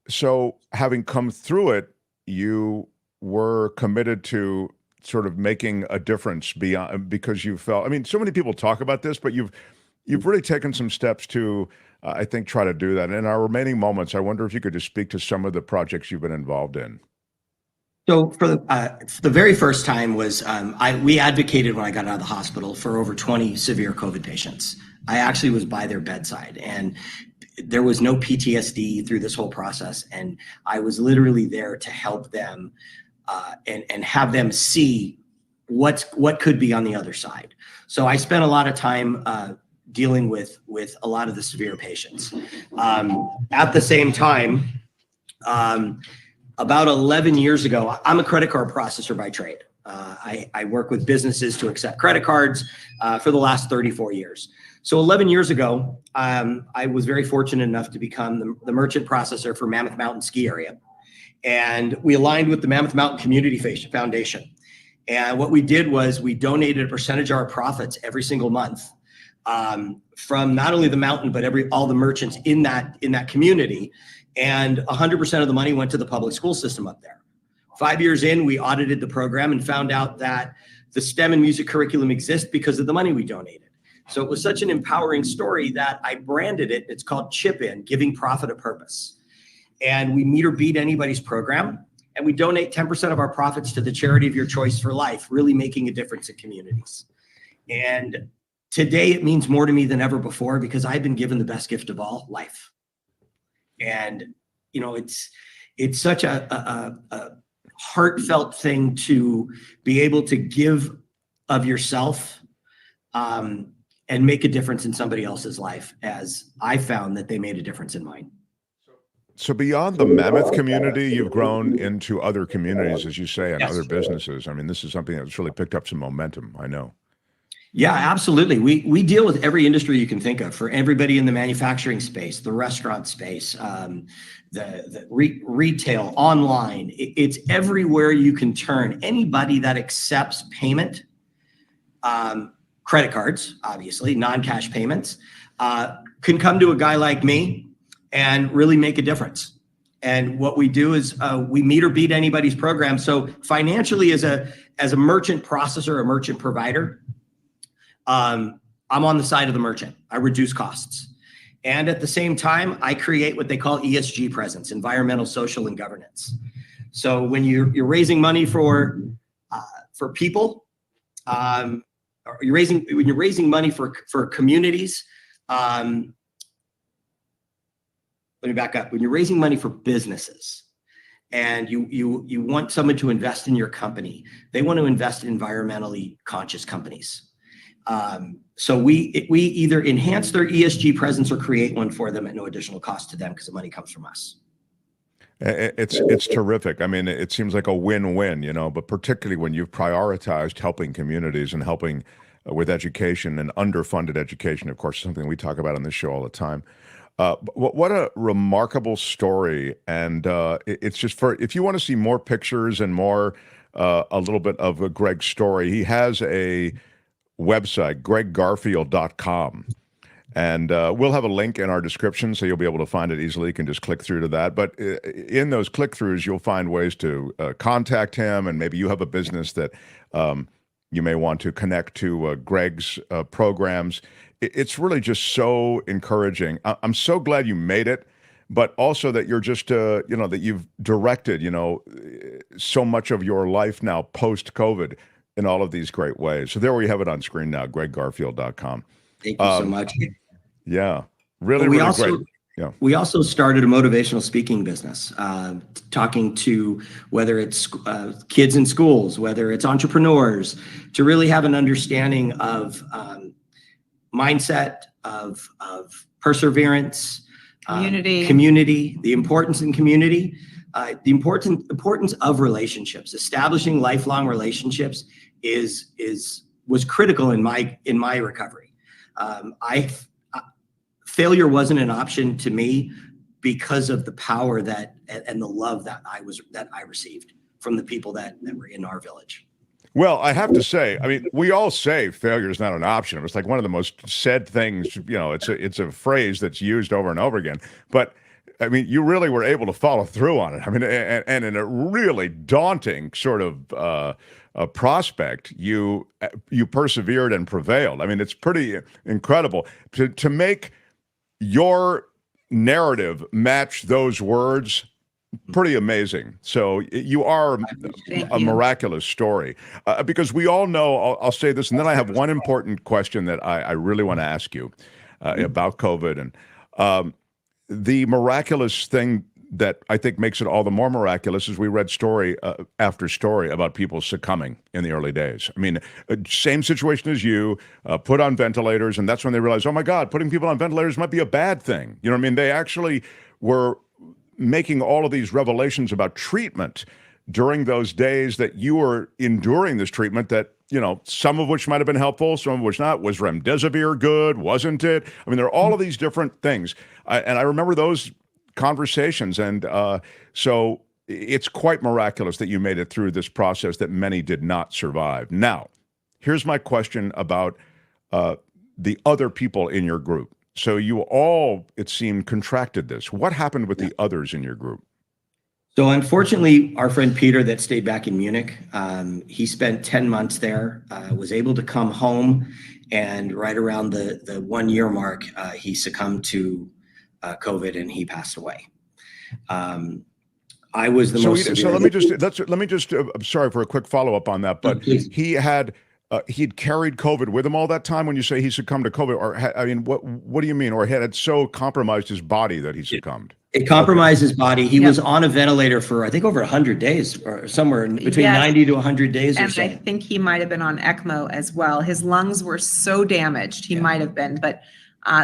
So having come through it, you were committed to sort of making a difference because you felt. I mean, so many people talk about this, but you've really taken some steps to. I think try to do that. In our remaining moments, I wonder if you could just speak to some of the projects you've been involved in. So for the very first time was we advocated when I got out of the hospital for over 20 severe COVID patients. I actually was by their bedside, and there was no PTSD through this whole process. And I was literally there to help them and have them see what could be on the other side. So I spent a lot of time dealing with a lot of the severe patients. At the same time, about 11 years ago, I'm a credit card processor by trade. I work with businesses to accept credit cards for the last 34 years. So 11 years ago, I was very fortunate enough to become the merchant processor for Mammoth Mountain Ski Area. And we aligned with the Mammoth Mountain Community Foundation. And what we did was we donated a percentage of our profits every single month from not only the mountain, but all the merchants in that community. And 100% of the money went to the public school system up there. 5 years in, we audited the program and found out that the STEM and music curriculum exists because of the money we donated. So it was such an empowering story that I branded it. It's called Chip In, Giving Profit a Purpose. And we meet or beat anybody's program. And we donate 10% of our profits to the charity of your choice for life, really making a difference in communities. And today it means more to me than ever before because I've been given the best gift of all, life. And, it's such a heartfelt thing to be able to give of yourself and make a difference in somebody else's life, as I found that they made a difference in mine. So beyond the Mammoth community, you've grown into other communities, as you say, and other businesses. I mean, this is something that's really picked up some momentum, I know. Yeah, absolutely. We deal with every industry you can think of, for everybody in the manufacturing space, the restaurant space, the retail, online. It's everywhere you can turn. Anybody that accepts payment, credit cards, obviously, non-cash payments, can come to a guy like me and really make a difference. And what we do is we meet or beat anybody's program. So financially, as a merchant processor, a merchant provider, I'm on the side of the merchant. I reduce costs. And at the same time, I create what they call ESG presence, environmental, social, and governance. So when you're raising money for people, or when you're raising money for communities, let me back up. When you're raising money for businesses and you want someone to invest in your company, they want to invest in environmentally conscious companies. So we either enhance their ESG presence or create one for them at no additional cost to them because the money comes from us. It's terrific. I mean, it seems like a win-win, you know, but particularly when you've prioritized helping communities and helping with education and underfunded education, of course, something we talk about on this show all the time. What a remarkable story. And it's just if you want to see more pictures and more, a little bit of Greg's story, he has a website, greggarfield.com. And we'll have a link in our description, so you'll be able to find it easily. You can just click through to that. But in those click-throughs, you'll find ways to contact him, and maybe you have a business that you may want to connect to Greg's programs. It's really just so encouraging. I'm so glad you made it, but also that you're just, that you've directed, so much of your life now post-COVID in all of these great ways. So there we have it on screen now, greggarfield.com. Thank you so much. Yeah, really great. Yeah. We also started a motivational speaking business, talking to whether it's kids in schools, whether it's entrepreneurs, to really have an understanding of mindset, of perseverance, community, the importance in community, the importance of relationships. Establishing lifelong relationships was critical in my recovery. Failure wasn't an option to me because of the power and the love that I received from the people that were in our village. Well, I have to say, I mean, we all say failure is not an option. It's like one of the most said things, it's a phrase that's used over and over again. But I mean, you really were able to follow through on it. I mean, and in a really daunting sort of prospect, you persevered and prevailed. I mean, it's pretty incredible to make your narrative match those words. Pretty amazing. So you are a miraculous story, because we all know, I'll say this, and then I have one important question that I really want to ask you about COVID. And the miraculous thing that I think makes it all the more miraculous is we read story after story about people succumbing in the early days. I mean, same situation as you, put on ventilators, and that's when they realized, oh my God, putting people on ventilators might be a bad thing. You know what I mean? They actually were making all of these revelations about treatment during those days that you were enduring this treatment that, some of which might have been helpful, some of which not. Was remdesivir good? Wasn't it? I mean, there are all of these different things. And I remember those conversations. And so it's quite miraculous that you made it through this process that many did not survive. Now, here's my question about the other people in your group. So you all, it seemed, contracted this. What happened with the others in your group? So unfortunately, our friend Peter that stayed back in Munich, he spent 10 months there, was able to come home, and right around the 1 year mark, he succumbed to COVID and he passed away. I was the most. So let me just. I'm sorry for a quick follow up on that, but he'd carried COVID with him all that time. When you say he succumbed to COVID, or I mean, what do you mean? Or had it so compromised his body that he succumbed? It compromised his body. He was on a ventilator for, I think, over 100 days, or somewhere between 90 to 100 days or so. And I think he might have been on ECMO as well. His lungs were so damaged. He might have been, but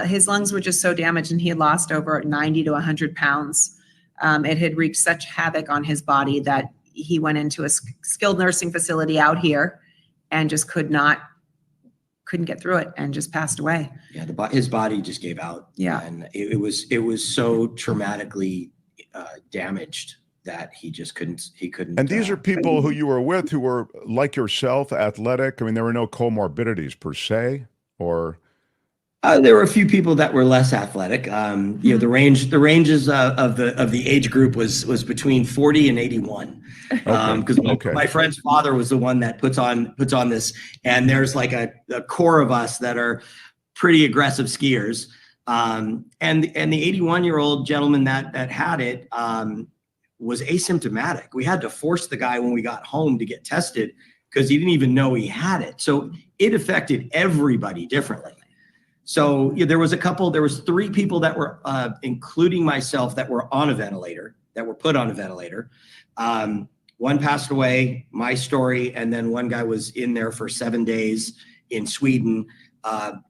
his lungs were just so damaged, and he had lost over 90 to 100 pounds It had wreaked such havoc on his body that he went into a skilled nursing facility out here and just couldn't get through it and just passed away. Yeah, his body just gave out. Yeah, and it was so traumatically damaged that he couldn't. And these are people who you were with who were like yourself, athletic. I mean, there were no comorbidities per se, or. There were a few people that were less athletic. The ranges of the age group was between 40 and 81. Because my friend's father was the one that puts on this, and there's like a core of us that are pretty aggressive skiers. And the 81-year-old gentleman that had it was asymptomatic. We had to force the guy when we got home to get tested because he didn't even know he had it. So it affected everybody differently. So there was 3 people that were, including myself, that were on a ventilator, that were put on a ventilator. One passed away, my story, and then one guy was in there for 7 days in Sweden.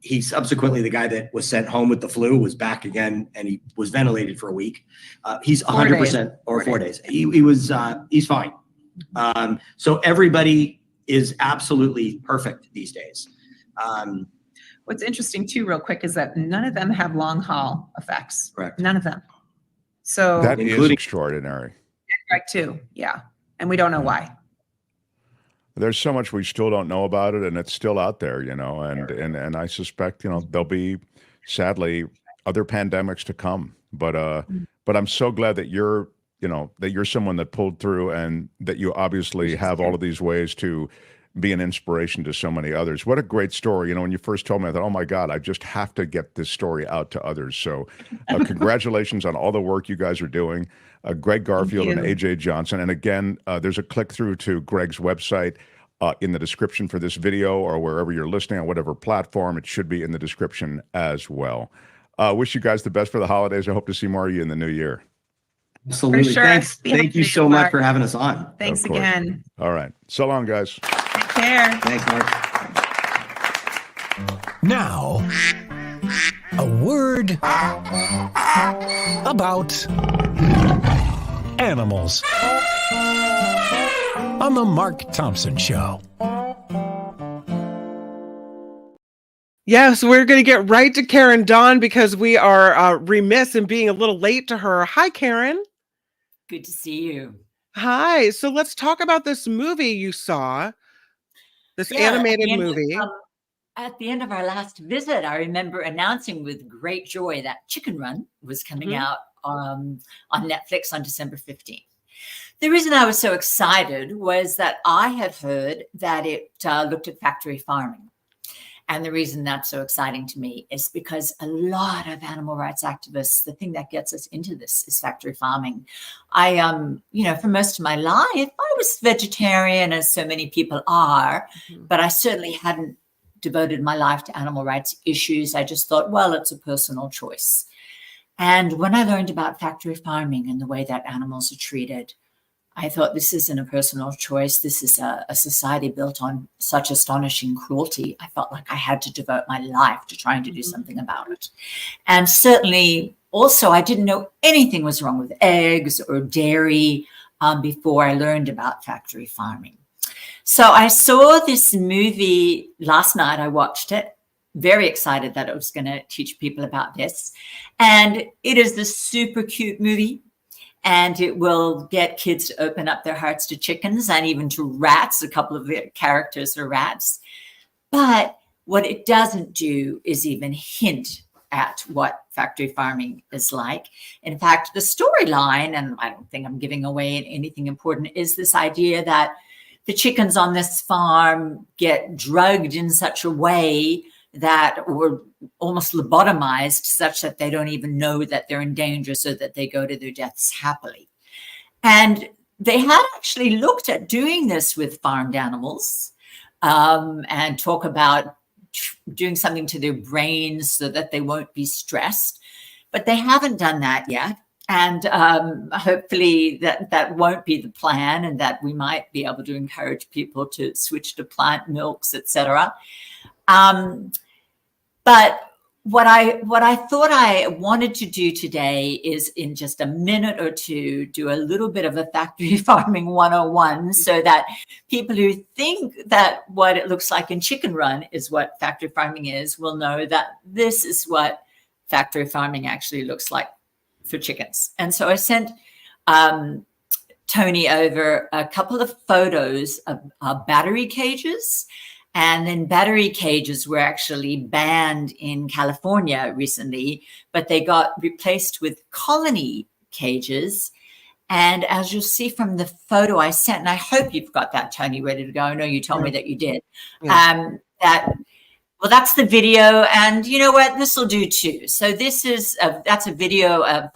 He subsequently, the guy that was sent home with the flu, was back again, and he was ventilated for a week. He's 100%, or 4 days. He's fine. So everybody is absolutely perfect these days. What's interesting too, real quick, is that none of them have long haul effects. Correct. None of them. So that is extraordinary. Correct too. Yeah. And we don't know why. There's so much we still don't know about it, and it's still out there, and I suspect, there'll be, sadly, other pandemics to come. But I'm so glad that you're someone that pulled through, and that you obviously have all of these ways to be an inspiration to so many others. What a great story. When you first told me, I thought, oh my God, I just have to get this story out to others. So congratulations on all the work you guys are doing. Greg Garfield and AJ Johnson. And again, there's a click through to Greg's website in the description for this video, or wherever you're listening on whatever platform. It should be in the description as well. Wish you guys the best for the holidays. I hope to see more of you in the new year. Absolutely. For sure. Thank you so much for having us on. Thanks again. All right. So long, guys. Take care. Thanks, Mark. Now, a word about animals on the Mark Thompson Show. Yes, we're going to get right to Karen Dawn because we are remiss in being a little late to her. Hi, Karen. Good to see you. Hi. So let's talk about this movie you saw, this animated movie. At the end of our last visit, I remember announcing with great joy that Chicken Run was coming out on Netflix on December 15th. The reason I was so excited was that I had heard that it looked at factory farming. And the reason that's so exciting to me is because a lot of animal rights activists, the thing that gets us into this is factory farming. I, for most of my life, I was vegetarian, as so many people are, but I certainly hadn't devoted my life to animal rights issues. I just thought, well, it's a personal choice. And when I learned about factory farming and the way that animals are treated, I thought, this isn't a personal choice. This is a society built on such astonishing cruelty. I felt like I had to devote my life to trying to do something about it. And certainly, also, I didn't know anything was wrong with eggs or dairy before I learned about factory farming. So I saw this movie last night. I watched it, very excited that it was going to teach people about this. And it is this super cute movie. And it will get kids to open up their hearts to chickens and even to rats. A couple of the characters are rats. But what it doesn't do is even hint at what factory farming is like. In fact, the storyline, and I don't think I'm giving away anything important, is this idea that the chickens on this farm get drugged in such a way that, or almost lobotomized, such that they don't even know that they're in danger, so that they go to their deaths happily. And they had actually looked at doing this with farmed animals and talk about doing something to their brains so that they won't be stressed. But they haven't done that yet. And hopefully that won't be the plan, and that we might be able to encourage people to switch to plant milks, etc. But what I thought I wanted to do today is in just a minute or two, do a little bit of a factory farming 101 so that people who think that what it looks like in Chicken Run is what factory farming is will know that this is what factory farming actually looks like for chickens. And so I sent Tony over a couple of photos of battery cages. And then battery cages were actually banned in California recently, but they got replaced with colony cages. And as you'll see from the photo I sent, and I hope you've got that, Tony, ready to go. I know you told me that you did. Well, that's the video. And you know what? This will do too. So this is, that's a video of,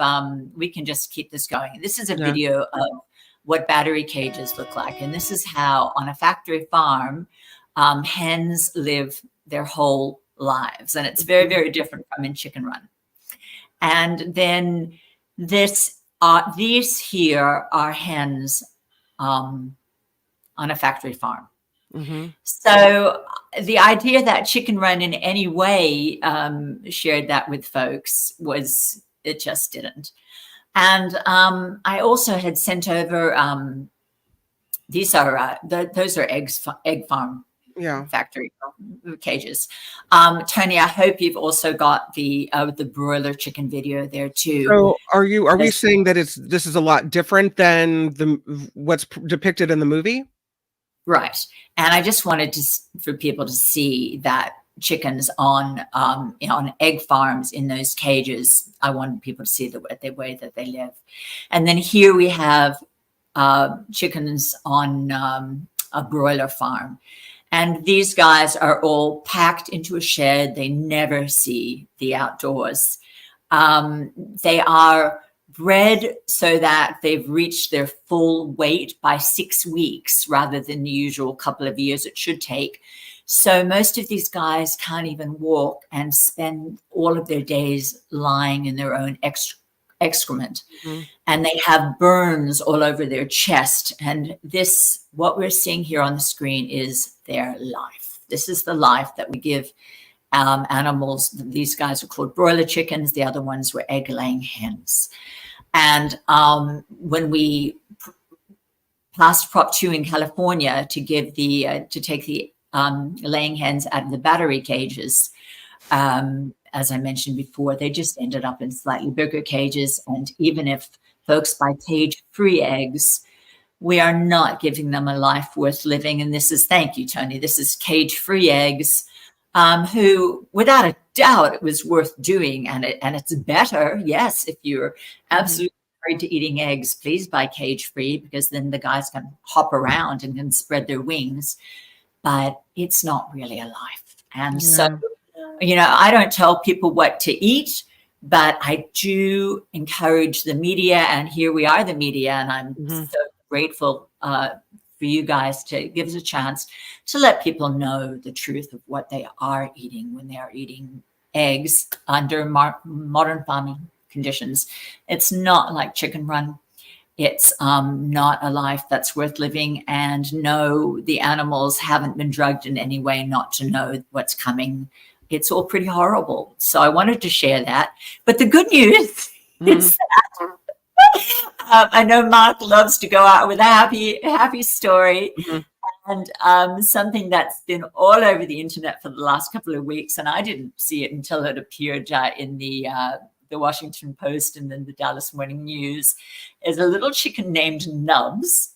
we can just keep this going. This is a video of what battery cages look like. And this is how on a factory farm, hens live their whole lives. And it's very, very different from in Chicken Run. And then these here are hens on a factory farm. So the idea that Chicken Run in any way shared that with folks was, it just didn't. And I also had sent over, these are, those are egg farm factory cages. Tony, I hope you've also got the broiler chicken video there too. So are we saying that this is a lot different than what's depicted in the movie? Right. And I just wanted for people to see that chickens on egg farms in those cages. I wanted people to see the way that they live. And then here we have chickens on a broiler farm. And these guys are all packed into a shed. They never see the outdoors. They are bred so that they've reached their full weight by 6 weeks rather than the usual couple of years it should take. So most of these guys can't even walk and spend all of their days lying in their own excrement. And they have burns all over their chest. And what we're seeing here on the screen is their life. This is the life that we give animals. These guys are called broiler chickens. The other ones were egg-laying hens. And when we passed Prop 2 in California to give to take the laying hens out of the battery cages, as I mentioned before, they just ended up in slightly bigger cages. And even if folks buy cage-free eggs, we are not giving them a life worth living. And this is, thank you, Tony, this is cage-free eggs, who, without a doubt, it was worth doing. And it's better, yes, if you're absolutely married to eating eggs, please buy cage-free, because then the guys can hop around and can spread their wings. But it's not really a life. And so, I don't tell people what to eat, but I do encourage the media. And here we are, the media, and I'm so grateful for you guys to give us a chance to let people know the truth of what they are eating when they are eating eggs under modern farming conditions. It's not like Chicken Run. It's not a life that's worth living. And no, the animals haven't been drugged in any way not to know what's coming. It's all pretty horrible. So I wanted to share that. But the good news is that I know Mark loves to go out with a happy story. And something that's been all over the internet for the last couple of weeks, and I didn't see it until it appeared in the Washington Post and then the Dallas Morning News, is a little chicken named Nubs,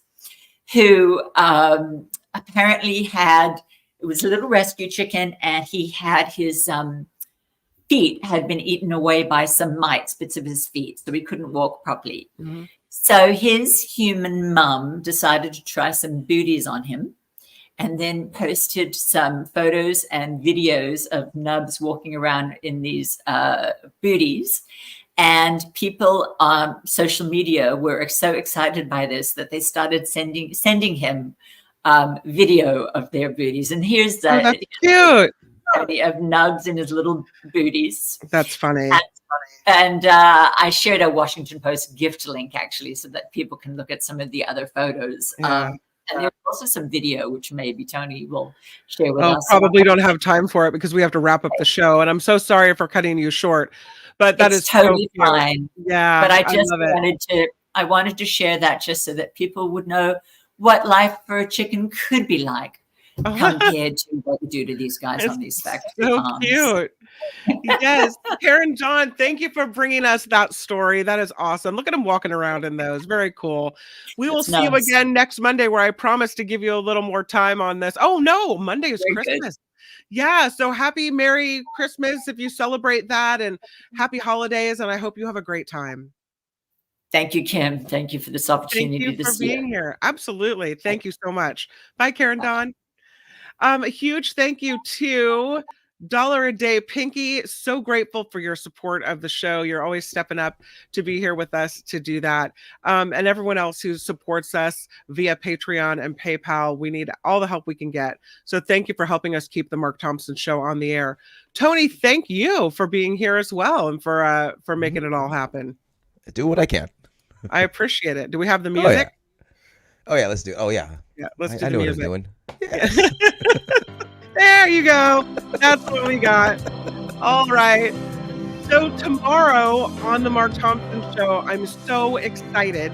who apparently it was a little rescue chicken, and he had his feet had been eaten away by some mites, bits of his feet, so he couldn't walk properly. So his human mum decided to try some booties on him, and then posted some photos and videos of Nubs walking around in these booties. And people on social media were so excited by this that they started sending him video of their booties. And here's that's cute of Nubs in his little booties. That's funny. And I shared a Washington Post gift link, actually, so that people can look at some of the other photos. And there's also some video, which maybe Tony will share with Oh, us. probably don't have time for it because we have to wrap up the show. And I'm so sorry for cutting you short, but that It's is totally so cute. fine. Yeah, But I just love it. wanted to share that just so that people would know what life for a chicken could be like compared to what we do to these guys on these factory So farms. cute. Yes, Karen John, thank you for bringing us that story. That is awesome. Look at him walking around in those. Very cool. We will It's see you nice. again next Monday, where I promise to give you a little more time on this. Oh no, Monday is Very good. Christmas. Yeah, so happy Merry Christmas if you celebrate that, and happy holidays, and I hope you have a great time. Thank you, Kim. Thank you for this Thank opportunity you to for see being here. Absolutely. Thank you so much. Bye, Karen Dawn. A huge thank you to Dollar a Day Pinky. So grateful for your support of the show. You're always stepping up to be here with us to do that. And everyone else who supports us via Patreon and PayPal. We need all the help we can get. So thank you for helping us keep the Mark Thompson Show on the air. Tony, thank you for being here as well and for making it all happen. I do what I can. I appreciate it. Do we have the music? Oh yeah, let's do it. Oh yeah. Yeah, let's do I the know music. what I'm doing. There you go. That's what we got. All right. So tomorrow on the Mark Thompson Show, I'm so excited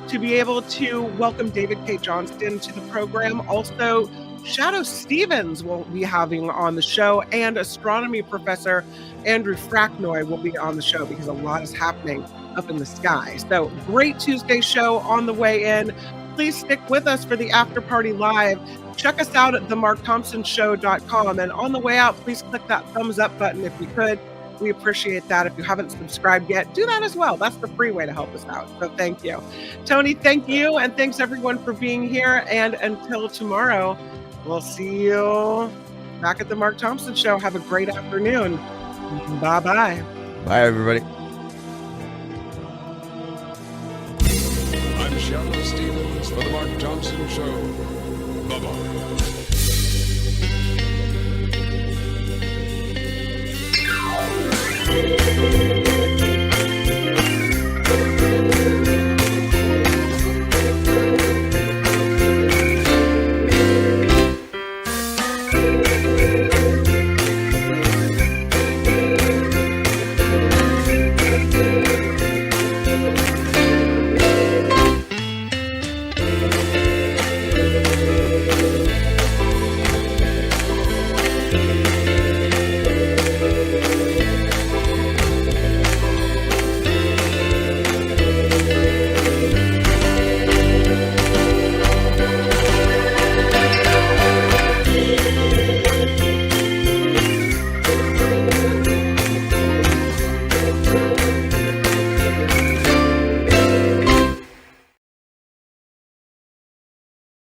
to be able to welcome David K. Johnston to the program. Also, Shadow Stevens will be having on the show, and astronomy professor Andrew Fracknoy will be on the show because a lot is happening up in the sky. So great Tuesday show on the way in. Please stick with us for the After Party Live. Check us out at themarkthompsonshow.com. And on the way out, please click that thumbs up button if you could. We appreciate that. If you haven't subscribed yet, do that as well. That's the free way to help us out. So thank you. Tony, thank you. And thanks everyone for being here. And until tomorrow, we'll see you back at the Mark Thompson Show. Have a great afternoon. Bye-bye. Bye, everybody. I'm Shadow Stevens for the Mark Thompson Show. Bye-bye.